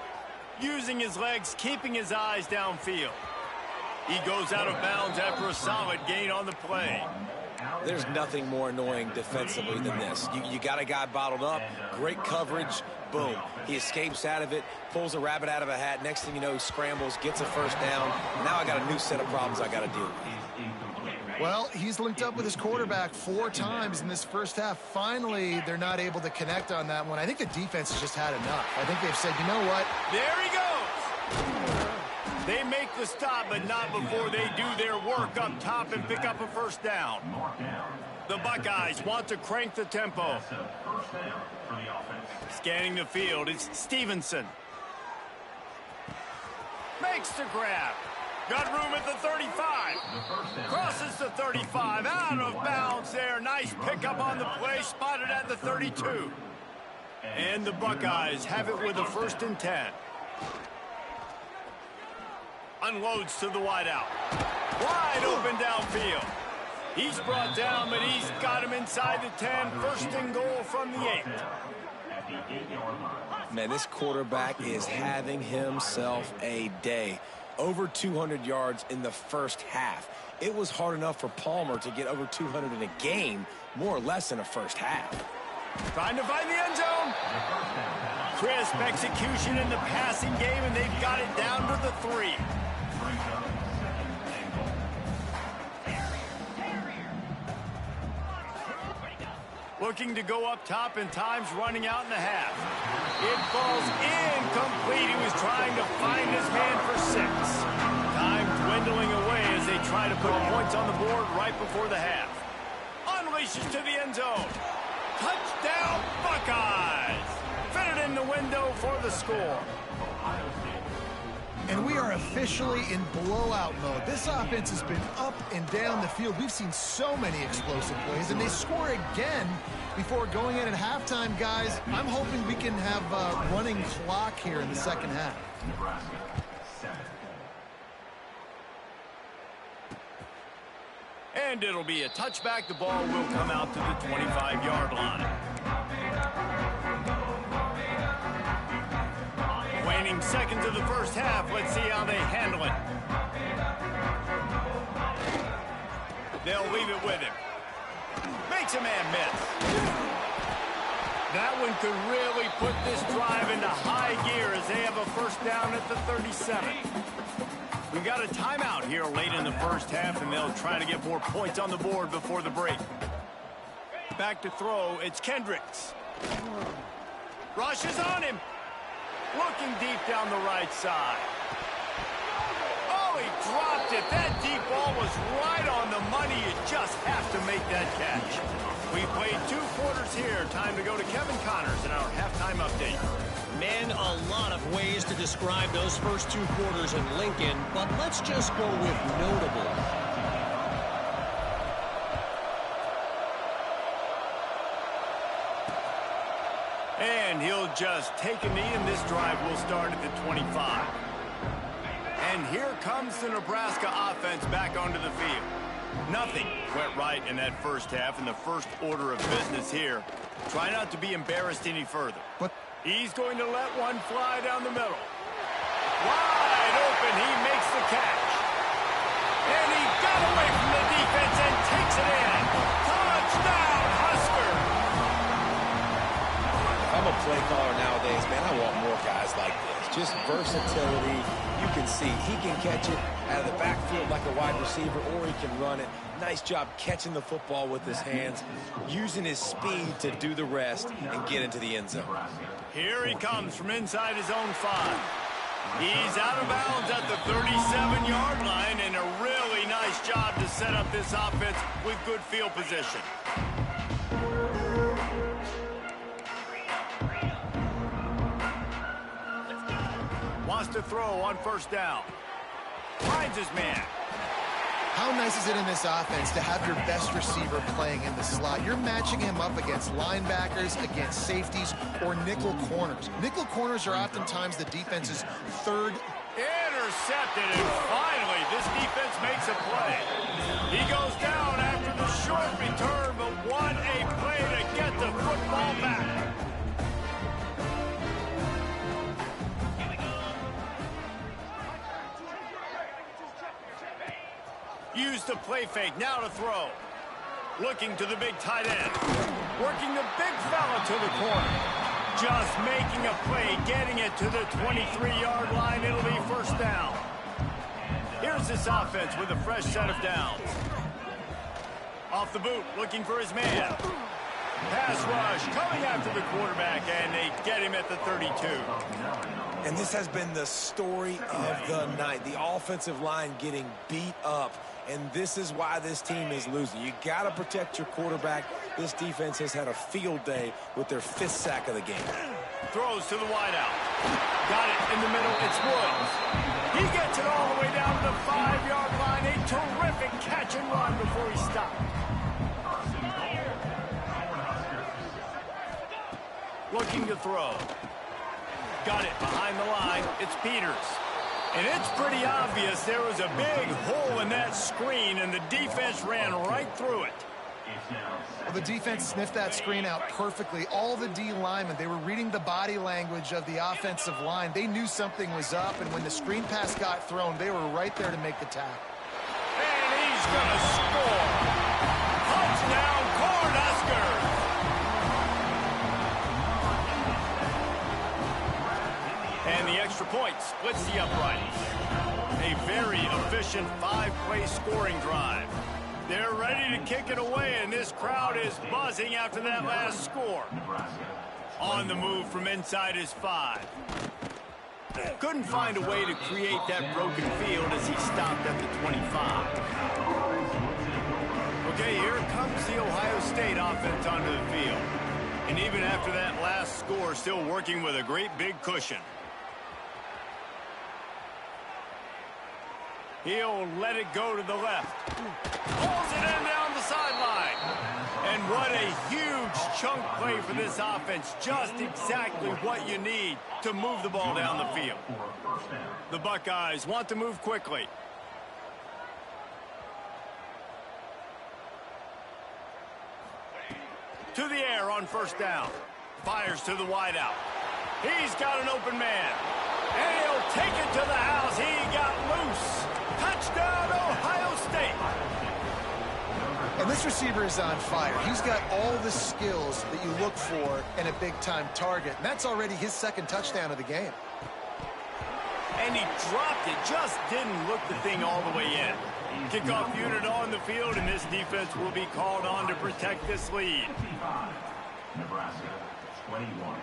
Using his legs, keeping his eyes downfield. He goes out of bounds after a solid gain on the play. There's nothing more annoying defensively than this. You got a guy bottled up, great coverage, boom. He escapes out of it, pulls a rabbit out of a hat. Next thing you know, he scrambles, gets a first down. Now I got a new set of problems I got to deal with. Well, he's linked up with his quarterback 4 times in this first half. Finally, they're not able to connect on that one. I think the defense has just had enough. I think they've said, you know what? There he goes. They make the stop, but not before they do their work up top and pick up a first down. The Buckeyes want to crank the tempo. First down for the offense. Scanning the field, it's Stevenson. Makes the grab. Got room at the 35. Crosses the 35. Out of bounds there. Nice pickup on the play. Spotted at the 32. And the Buckeyes have it with a 1st and 10. Unloads to the wideout. Wide open downfield. He's brought down, but he's got him inside the 10. 1st and goal from the 8. Man, this quarterback is having himself a day. Over 200 yards in the first half. It was hard enough for Palmer to get over 200 in a game, more or less in a first half. Trying to find the end zone. Crisp execution in the passing game, and they've got it down to the 3. Looking to go up top, and time's running out in the half. It falls incomplete. He was trying trying to find his man for 6. Time dwindling away as they try to put points on the board right before the half. Unleashes to the end zone. Touchdown, Buckeyes! Fitted in the window for the score. And we are officially in blowout mode. This offense has been up and down the field. We've seen so many explosive plays, and they score again before going in at halftime, guys. I'm hoping we can have a running clock here in the second half. And it'll be a touchback. The ball will come out to the 25-yard line. Waning seconds of the first half. Let's see how they handle it. They'll leave it with him. Makes a man miss. That one could really put this drive into high gear as they have a first down at the 37. We got a timeout here late in the first half, and they'll try to get more points on the board before the break. Back to throw. It's Kendricks. Rushes on him. Looking deep down the right side. Oh, he dropped it. That deep ball was right on the money. You just have to make that catch. We played 2 quarters here. Time to go to Kevin Connors in our halftime update. Man, a lot of ways to describe those first 2 quarters in Lincoln, but let's just go with notable. And he'll just take a knee, and this drive will start at the 25. And here comes the Nebraska offense back onto the field. Nothing went right in that first half, in the first order of business here. Try not to be embarrassed any further. But he's going to let one fly down the middle. Wide open, he makes the catch. And he got away from the defense and takes it in. Touchdown, Husker! I'm a play caller nowadays, man. I want more guys like this. Just versatility. You can see he can catch it out of the backfield like a wide receiver, or he can run it. Nice job catching the football with his hands, using his speed to do the rest and get into the end zone. Here he comes from inside his own 5. He's out of bounds at the 37-yard line, and a really nice job to set up this offense with good field position. Wants to throw on first down. Finds his man. how nice is it in this offense to have your best receiver playing in the slot? You're matching him up against linebackers, against safeties, or nickel corners. Nickel corners are oftentimes the defense's third. Intercepted, and finally this defense makes a play. He goes down after the short return, but what a play to get the football back. Use the play fake, now to throw. Looking to the big tight end. Working the big fella to the corner. Just making a play, getting it to the 23-yard line. It'll be first down. Here's this offense with a fresh set of downs. Off the boot, looking for his man. Pass rush, coming after the quarterback, and they get him at the 32. And this has been the story of the night. The offensive line getting beat up. And this is why this team is losing. You got to protect your quarterback. This defense has had a field day with their 5th sack of the game. Throws to the wideout. Got it in the middle. It's Woods. He gets it all the way down to the 5-yard line. A terrific catch and run before he stopped. Looking to throw. Got it behind the line. It's Peters. And it's pretty obvious there was a big hole in that screen, and the defense ran right through it. Well, the defense sniffed that screen out perfectly. All the D linemen, they were reading the body language of the offensive line. They knew something was up, and when the screen pass got thrown, they were right there to make the tackle. And he's going to score. Touchdown, Cornhuskers. And the extra point splits the uprights. A very efficient 5-play scoring drive. They're ready to kick it away, and this crowd is buzzing after that last score. On the move from inside his 5. Couldn't find a way to create that broken field as he stopped at the 25. Okay, here comes the Ohio State offense onto the field. And even after that last score, still working with a great big cushion. He'll let it go to the left. Pulls it in down the sideline. And what a huge chunk play for this offense. Just exactly what you need to move the ball down the field. The Buckeyes want to move quickly. To the air on first down. Fires to the wideout. He's got an open man. And he'll take it to the house. He got loose. Touchdown, Ohio State. And this receiver is on fire. He's got all the skills that you look for in a big-time target. And that's already his second touchdown of the game. And he dropped it. Just didn't look the thing all the way in. Kickoff unit on the field, and this defense will be called on to protect this lead. Nebraska, 21.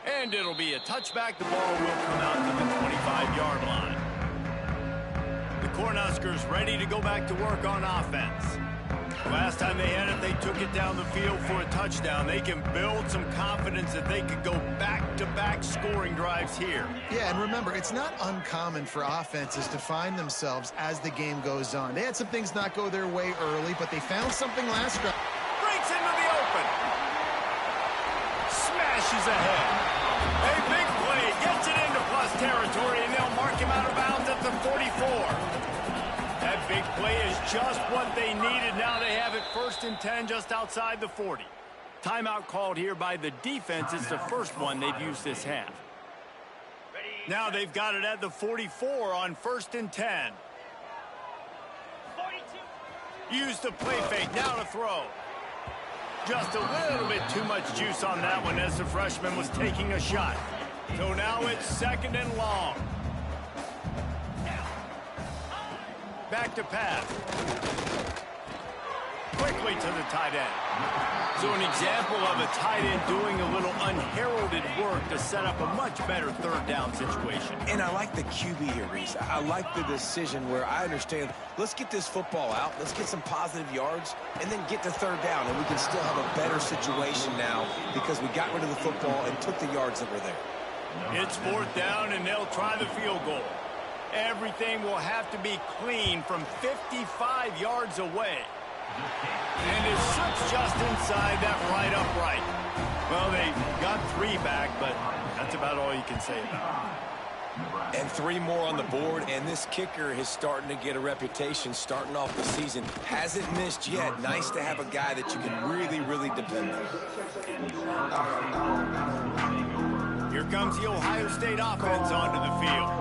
And it'll be a touchback. The ball will come out to the 25-yard line. The Cornhuskers ready to go back to work on offense. Last time they had it, they took it down the field for a touchdown. They can build some confidence that they could go back-to-back scoring drives here. Yeah, and remember, it's not uncommon for offenses to find themselves as the game goes on. They had some things not go their way early, but they found something last drive. Breaks into the open. Smashes ahead. A big play. Gets it into plus territory, and they'll mark him out of bounds at the 44. That big play is just what they needed. Now they have it 1st and 10 just outside the 40. Timeout called here by the defense. It's the first one they've used this half. Now they've got it at the 44 on 1st and 10. Use the play fake. Now to throw. Just a little bit too much juice on that one as the freshman was taking a shot. So now it's 2nd and long. Back to pass. Quickly to the tight end. So an example of a tight end doing a little unheralded work to set up a much better 3rd down situation. And I like the QB here, Reese. I like the decision where I understand, let's get this football out, let's get some positive yards, and then get to 3rd down, and we can still have a better situation now because we got rid of the football and took the yards that were there. It's 4th down, and they'll try the field goal. Everything will have to be clean from 55 yards away. And it slips just inside that right upright. Well, they got 3 back, but that's about all you can say about it. And 3 more on the board, and this kicker is starting to get a reputation starting off the season. Hasn't missed yet. Nice to have a guy that you can really, really depend on. Here comes the Ohio State offense onto the field.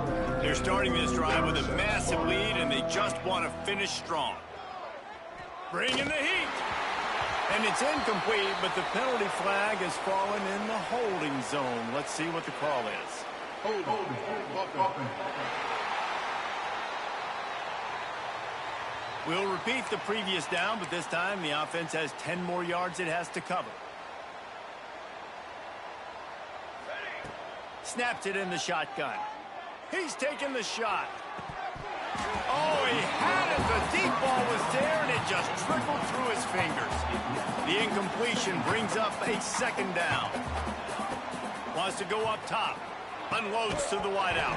They're starting this drive with a massive lead, and they just want to finish strong. Bringing the heat. And it's incomplete, but the penalty flag has fallen in the holding zone. Let's see what the call is. We'll repeat the previous down, but this time the offense has 10 more yards it has to cover. Snaps it in the shotgun. He's taking the shot. Oh, he had it. The deep ball was there, and it just trickled through his fingers. The incompletion brings up a 2nd down. Wants to go up top. Unloads to the wideout.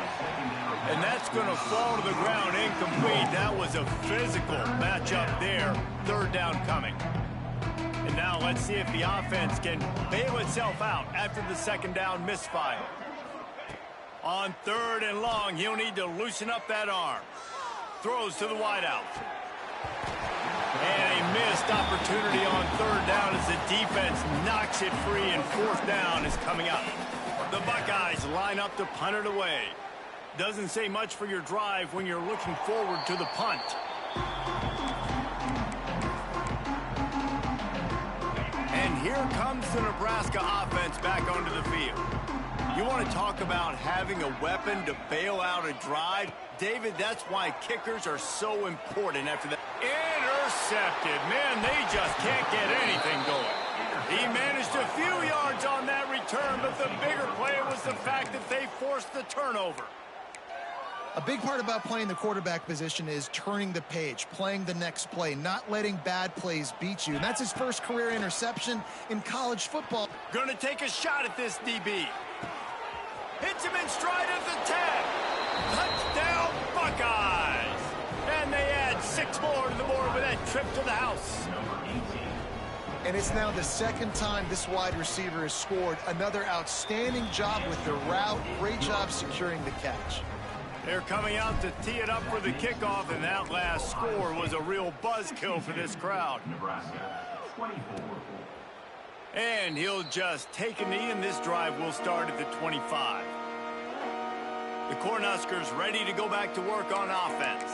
And that's going to fall to the ground incomplete. That was a physical matchup there. 3rd down coming. And now let's see if the offense can bail itself out after the 2nd down misfire. On 3rd and long, he'll need to loosen up that arm. Throws to the wideout. And a missed opportunity on 3rd down as the defense knocks it free, and 4th down is coming up. The Buckeyes line up to punt it away. Doesn't say much for your drive when you're looking forward to the punt. And here comes the Nebraska offense back onto the field. You want to talk about having a weapon to bail out a drive? David, that's why kickers are so important after that. Intercepted. Man, they just can't get anything going. He managed a few yards on that return, but the bigger play was the fact that they forced the turnover. A big part about playing the quarterback position is turning the page, playing the next play, not letting bad plays beat you. And that's his first career interception in college football. Going to take a shot at this DB. Hits him in stride at the 10. Touchdown, Buckeyes. And they add 6 more to the board with that trip to the house. And it's now the second time this wide receiver has scored. Another outstanding job with the route. Great job securing the catch. They're coming out to tee it up for the kickoff, and that last score was a real buzzkill for this crowd. Nebraska, 24. And he'll just take a knee, and this drive will start at the 25. The Cornhuskers ready to go back to work on offense.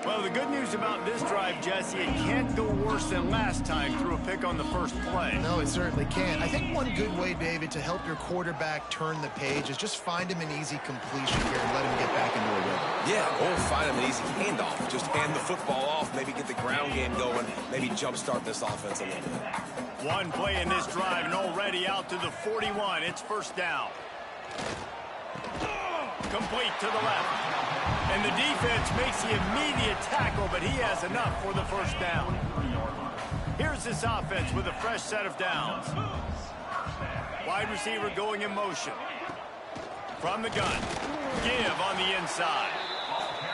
Well, the good news about this drive, Jesse, it can't go worse than last time through a pick on the first play. No, it certainly can't. I think one good way, David, to help your quarterback turn the page is just find him an easy completion here and let him get back into a rhythm. Yeah, or find him an easy handoff. Just hand the football off, maybe get the ground game going, maybe jumpstart this offense a little bit. One play in this drive, and already out to the 41. It's first down. Complete to the left. And the defense makes the immediate tackle, but he has enough for the first down. Here's this offense with a fresh set of downs. Wide receiver going in motion. From the gun. Give on the inside.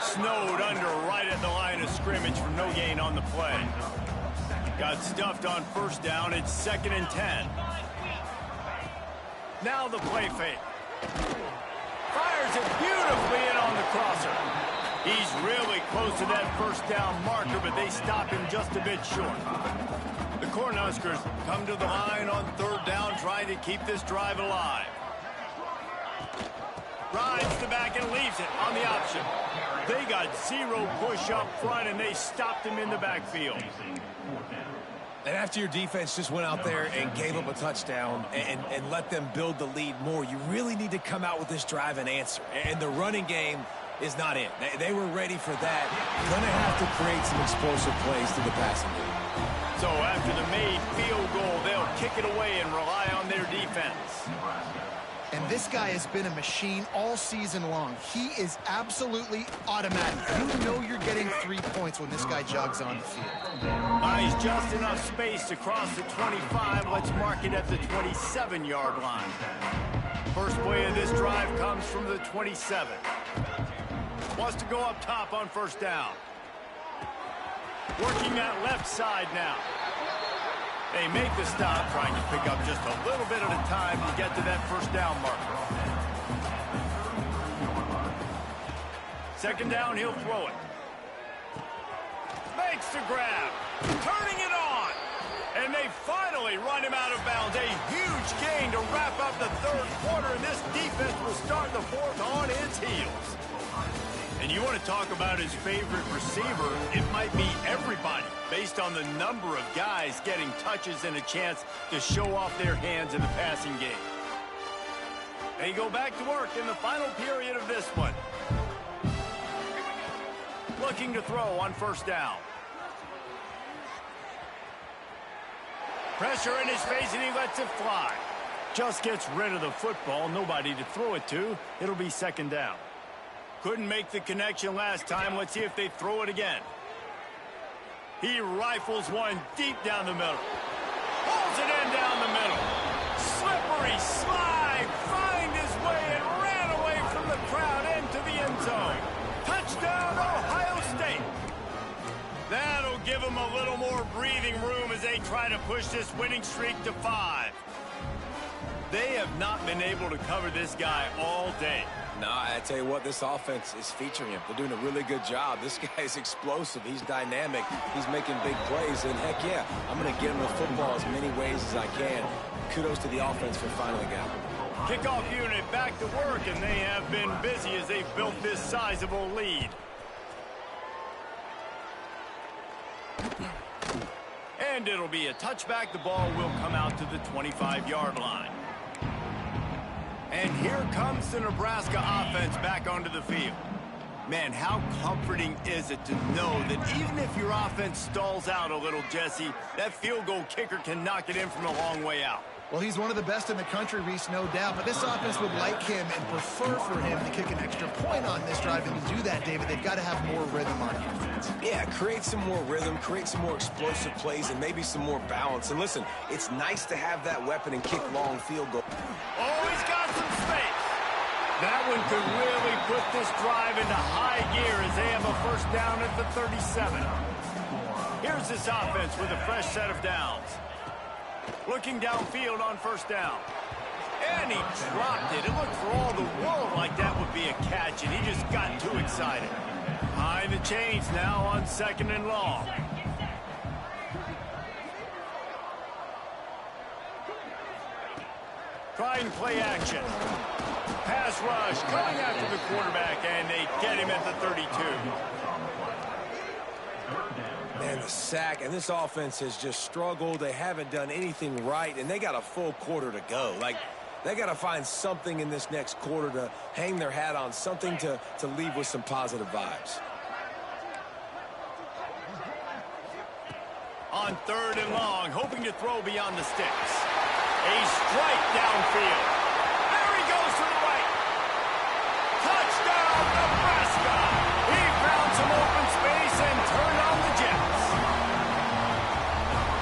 Snowed under right at the line of scrimmage for no gain on the play. Got stuffed on first down. It's 2nd and 10. Now the play fake. Fires it beautifully in on the crosser. He's really close to that first down marker, but they stop him just a bit short. The Cornhuskers come to the line on 3rd down, trying to keep this drive alive. Rides the back and leaves it on the option. They got 0 push up front, and they stopped him in the backfield. And after your defense just went out there and gave up a touchdown and let them build the lead more, you really need to come out with this drive and answer. And the running game is not it. They were ready for that. Going to have to create some explosive plays to the passing game. So after the made field goal, they'll kick it away and rely on their defense. And this guy has been a machine all season long. He is absolutely automatic. You know you're getting 3 points when this guy jogs on the field. Buys just enough space to cross the 25. Let's mark it at the 27-yard line. First play of this drive comes from the 27. Wants to go up top on first down. Working that left side now. They make the stop, trying to pick up just a little bit at a time to get to that first down marker. 2nd down, he'll throw it. Makes the grab. Turning it on. And they finally run him out of bounds. A huge gain to wrap up the 3rd quarter, and this defense will start the 4th on its heels. And you want to talk about his favorite receiver, it might be everybody, based on the number of guys getting touches and a chance to show off their hands in the passing game. They go back to work in the final period of this one. Looking to throw on first down. Pressure in his face, and he lets it fly. Just gets rid of the football, nobody to throw it to. It'll be 2nd down. Couldn't make the connection last time. Let's see if they throw it again. He rifles one deep down the middle. Pulls it in down the middle. Slippery slide. Find his way and ran away from the crowd into the end zone. Touchdown, Ohio State. That'll give them a little more breathing room as they try to push this winning streak to 5. They have not been able to cover this guy all day. No, I tell you what, this offense is featuring him. They're doing a really good job. This guy's explosive. He's dynamic. He's making big plays. And heck yeah, I'm going to get him the football as many ways as I can. Kudos to the offense for finally getting him. Kickoff unit back to work, and they have been busy as they've built this sizable lead. And it'll be a touchback. The ball will come out to the 25-yard line. And here comes the Nebraska offense back onto the field. Man, how comforting is it to know that even if your offense stalls out a little, Jesse, that field goal kicker can knock it in from a long way out. Well, he's one of the best in the country, Reese, no doubt. But this offense would like him and prefer for him to kick an extra point on this drive. And to do that, David, they've got to have more rhythm on defense. Yeah, create some more rhythm, create some more explosive plays, and maybe some more balance. And listen, it's nice to have that weapon and kick long field goal. Oh, he's got some space. That one could really put this drive into high gear as they have a first down at the 37. Here's this offense with a fresh set of downs. Looking downfield on first down. And he dropped it. It looked for all the world like that would be a catch, and he just got too excited. Behind the chains now on second and long. Try and play action. Pass rush coming after the quarterback, and they get him at the 32. Man, the sack, and this offense has just struggled. They haven't done anything right, and they got a full quarter to go. Like, they got to find something in this next quarter to hang their hat on, something to leave with some positive vibes. On third and long, hoping to throw beyond the sticks. A strike downfield. There he goes to the right. Touchdown, Nebraska! He found some open space and turned on the Jets.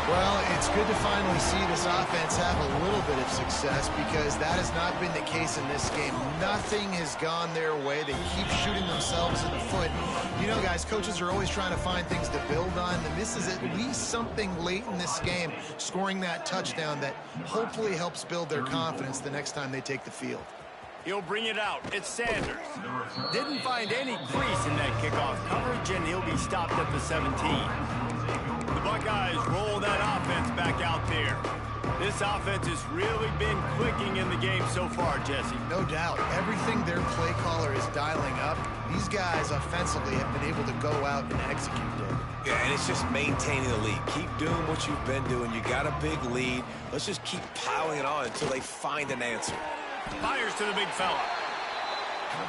Well, it's good to finally see this offense have a little bit of success because that has not been the case in this game. Nothing has gone their way. They keep shooting themselves in the foot. You know, guys, coaches are always trying to find things to build on, and this is at least something late in this game, scoring that touchdown that hopefully helps build their confidence the next time they take the field. He'll bring it out. It's Sanders. Didn't find any crease in that kickoff coverage, and he'll be stopped at the 17. The Buckeyes roll that offense back out there. This offense has really been clicking in the game so far, Jesse. No doubt. Everything their play caller is dialing up, these guys offensively have been able to go out and execute it. Yeah, and it's just maintaining the lead. Keep doing what you've been doing. You got a big lead. Let's just keep piling it on until they find an answer. Fires to the big fella.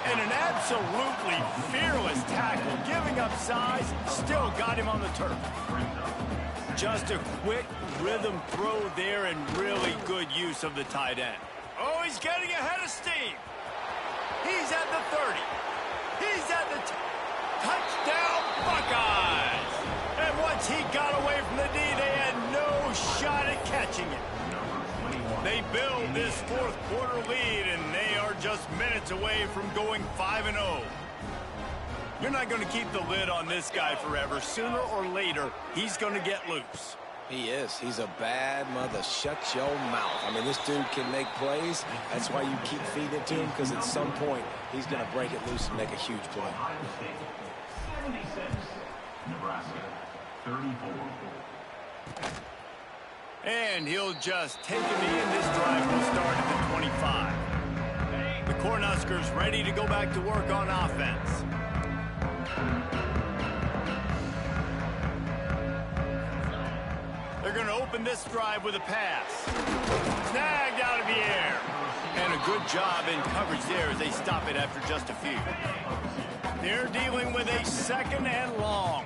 And an absolutely fearless tackle, giving up size, still got him on the turf. Just a quick rhythm throw there and really good use of the tight end. Oh, he's getting ahead of steam. He's at the 30. He's at the touchdown Buckeyes. And once he got away from the D, they had no shot at catching it. They build this fourth quarter lead, and they are just minutes away from going 5-0. You're not going to keep the lid on this guy forever. Sooner or later, he's going to get loose. He is. He's a bad mother. Shut your mouth. I mean, this dude can make plays. That's why you keep feeding it to him, because at some point, he's going to break it loose and make a huge play. 76, Nebraska, 34. And he'll just take a knee, and this drive will start at the 25. The Cornhuskers ready to go back to work on offense. They're going to open this drive with a pass. Snagged out of the air. And a good job in coverage there as they stop it after just a few. They're dealing with a second and long.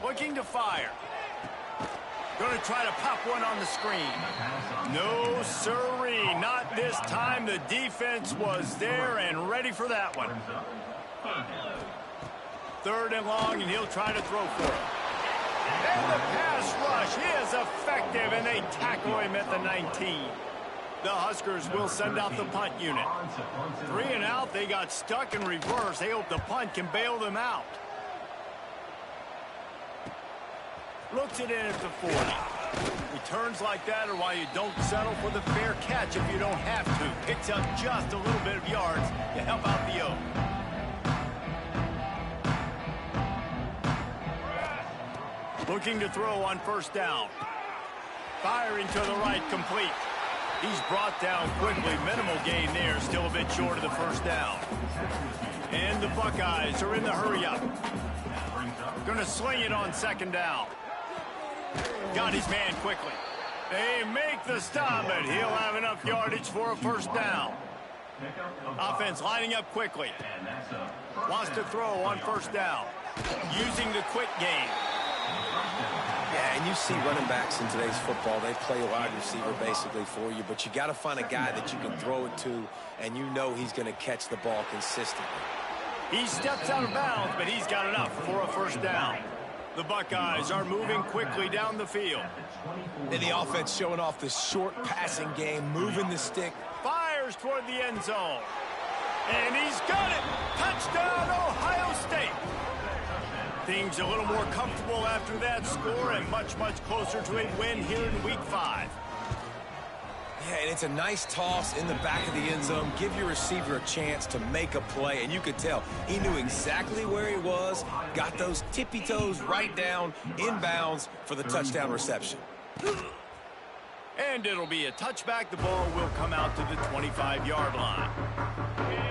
Looking to fire. Going to try to pop one on the screen. No, sirree. Not this time. The defense was there and ready for that one. Third and long, and he'll try to throw for it. And the pass rush is effective, and they tackle him at the 19. The Huskers will send out the punt unit. 3 and out. They got stuck in reverse. They hope the punt can bail them out. Looks it in at the 40. Returns like that are why you don't settle for the fair catch if you don't have to. Picks up just a little bit of yards to help out the O. Looking to throw on first down. Firing to the right, complete. He's brought down quickly. Minimal gain there, still a bit short of the first down. And the Buckeyes are in the hurry-up. Going to sling it on second down. Got his man quickly. They make the stop, but he'll have enough yardage for a first down. Offense lining up quickly. Wants to throw on first down. Using the quick game. Yeah, and you see running backs in today's football, they play wide receiver basically for you, but you got to find a guy that you can throw it to, and you know he's going to catch the ball consistently. He steps out of bounds, but he's got enough for a first down. The Buckeyes are moving quickly down the field. And the offense showing off the short passing game, moving the stick. Fires toward the end zone. And he's got it. Touchdown, Ohio State. Things a little more comfortable after that score and much, much closer to a win here in Week 5. Yeah, and it's a nice toss in the back of the end zone. Give your receiver a chance to make a play, and you could tell he knew exactly where he was, got those tippy toes right down, inbounds for the touchdown reception. And it'll be a touchback. The ball will come out to the 25-yard line.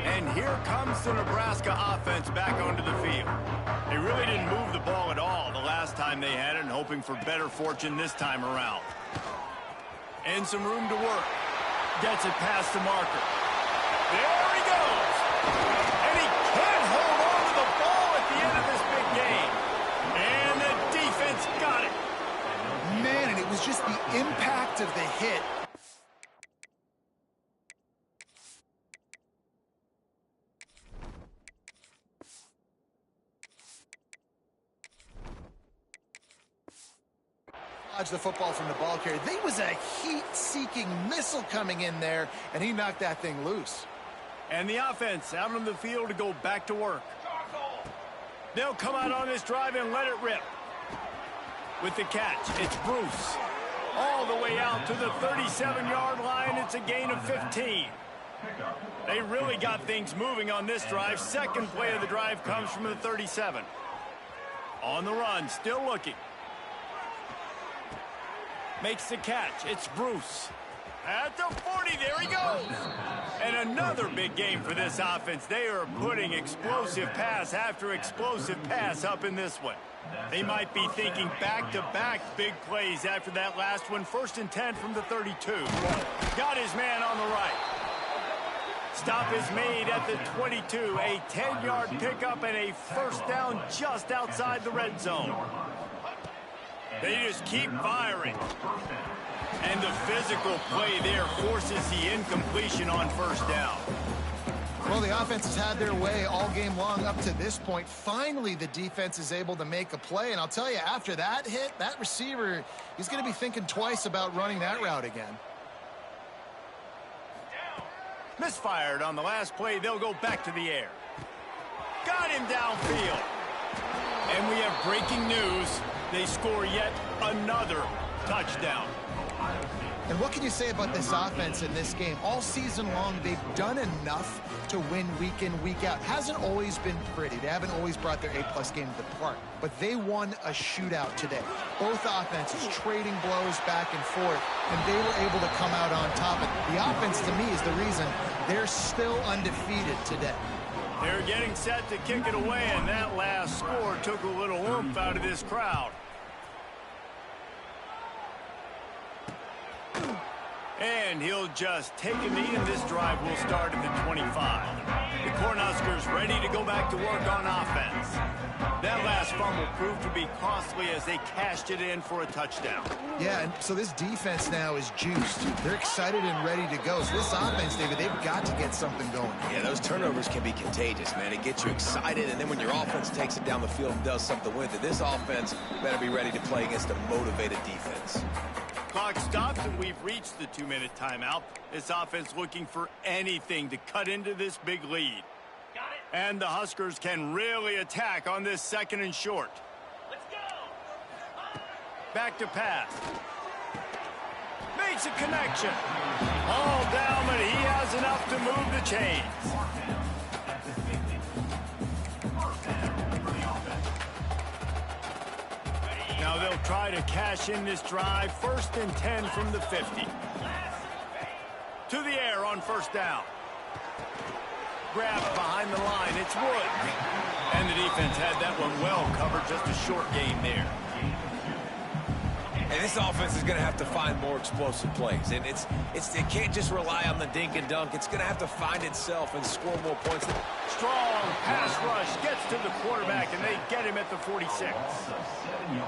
And here comes the Nebraska offense back onto the field. They really didn't move the ball at all the last time they had it, and hoping for better fortune this time around. And some room to work. Gets it past the marker. There he goes. And he can't hold on to the ball at the end of this big game. And the defense got it. Man, and it was just the impact of the hit. Dodged the football from the ball carrier. There was a heat-seeking missile coming in there, and he knocked that thing loose. And the offense out on the field to go back to work. They'll come out on this drive and let it rip. With the catch, it's Bruce. All the way out to the 37-yard line. It's a gain of 15. They really got things moving on this drive. Second play of the drive comes from the 37. On the run, still looking. Makes the catch. It's Bruce. At the 40, there he goes. And another big game for this offense. They are putting explosive pass after explosive pass up in this one. They might be thinking back-to-back big plays after that last one. 1st and 10 from the 32. Got his man on the right. Stop is made at the 22. A 10-yard pickup and a first down just outside the red zone. They just keep firing. And the physical play there forces the incompletion on first down. Well, the offense has had their way all game long up to this point. Finally, the defense is able to make a play. And I'll tell you, after that hit, that receiver, he's going to be thinking twice about running that route again. Misfired on the last play. They'll go back to the air. Got him downfield. And we have breaking news. They score yet another touchdown. And what can you say about this offense in this game? All season long, they've done enough to win week in, week out. Hasn't always been pretty. They haven't always brought their A-plus game to the park. But they won a shootout today. Both offenses trading blows back and forth, and they were able to come out on top. And the offense, to me, is the reason they're still undefeated today. They're getting set to kick it away, and that last score took a little oomph out of this crowd. And he'll just take a knee, and this drive will start at the 25. The Cornhuskers ready to go back to work on offense. That last fumble proved to be costly as they cashed it in for a touchdown. Yeah, and so this defense now is juiced. They're excited and ready to go. So this offense, David, they've got to get something going. Yeah, those turnovers can be contagious, man. It gets you excited, and then when your offense takes it down the field and does something with it, this offense better be ready to play against a motivated defense. Clock stops, and we've reached the 2-minute timeout. This offense looking for anything to cut into this big lead. And the Huskers can really attack on this 2nd and short. Let's go. Back to pass. Makes a connection. All down, but he has enough to move the chains. Now they'll try to cash in this drive. 1st and 10 from the 50. To the air on first down. Grabbed behind the line. It's Wood. And the defense had that one well covered. Just a short game there. And this offense is going to have to find more explosive plays. And it can't just rely on the dink and dunk. It's going to have to find itself and score more points. Strong pass rush gets to the quarterback, and they get him at the 46.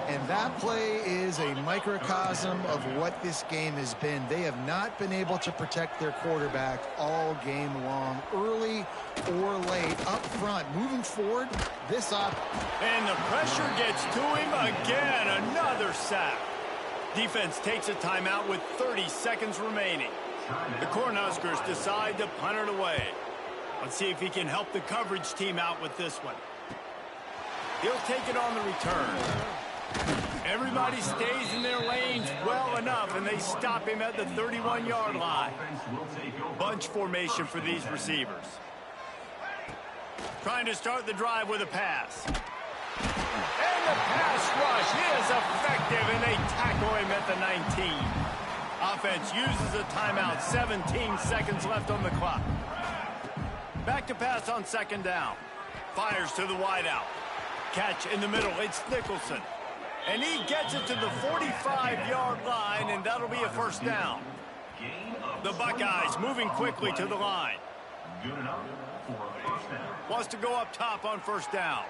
And that play is a microcosm of what this game has been. They have not been able to protect their quarterback all game long, early or late, up front. Moving forward, this up. And the pressure gets to him again. Another sack. Defense takes a timeout with 30 seconds remaining. The Cornhuskers decide to punt it away. Let's see if he can help the coverage team out with this one. He'll take it on the return. Everybody stays in their lanes well enough, and they stop him at the 31-yard line. Bunch formation for these receivers. Trying to start the drive with a pass. And the pass rush is effective, and they tackle him at the 19. Offense uses a timeout. 17 seconds left on the clock. Back to pass on second down. Fires to the wideout. Catch in the middle. It's Nicholson. And he gets it to the 45-yard line, and that'll be a first down. The Buckeyes moving quickly to the line. Wants to go up top on first down.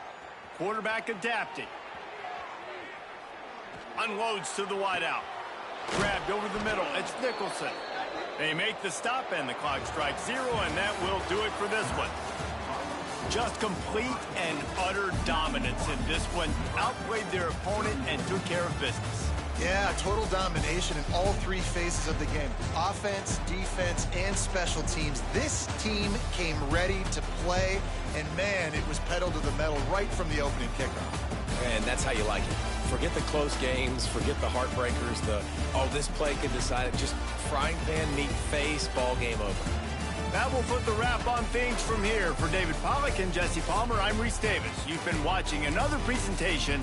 Quarterback adapting. Unloads to the wideout. Grabbed over the middle. It's Nicholson. They make the stop, and the clock strikes 0, and that will do it for this one. Just complete and utter dominance in this one. Outplayed their opponent and took care of business. Yeah, total domination in all three phases of the game. Offense, defense, and special teams. This team came ready to play, and man, it was pedal to the metal right from the opening kickoff. And that's how you like it. Forget the close games, forget the heartbreakers, this play could decide it. Just frying pan, meet face, ball game over. That will put the wrap on things from here. For David Pollack and Jesse Palmer, I'm Reese Davis. You've been watching another presentation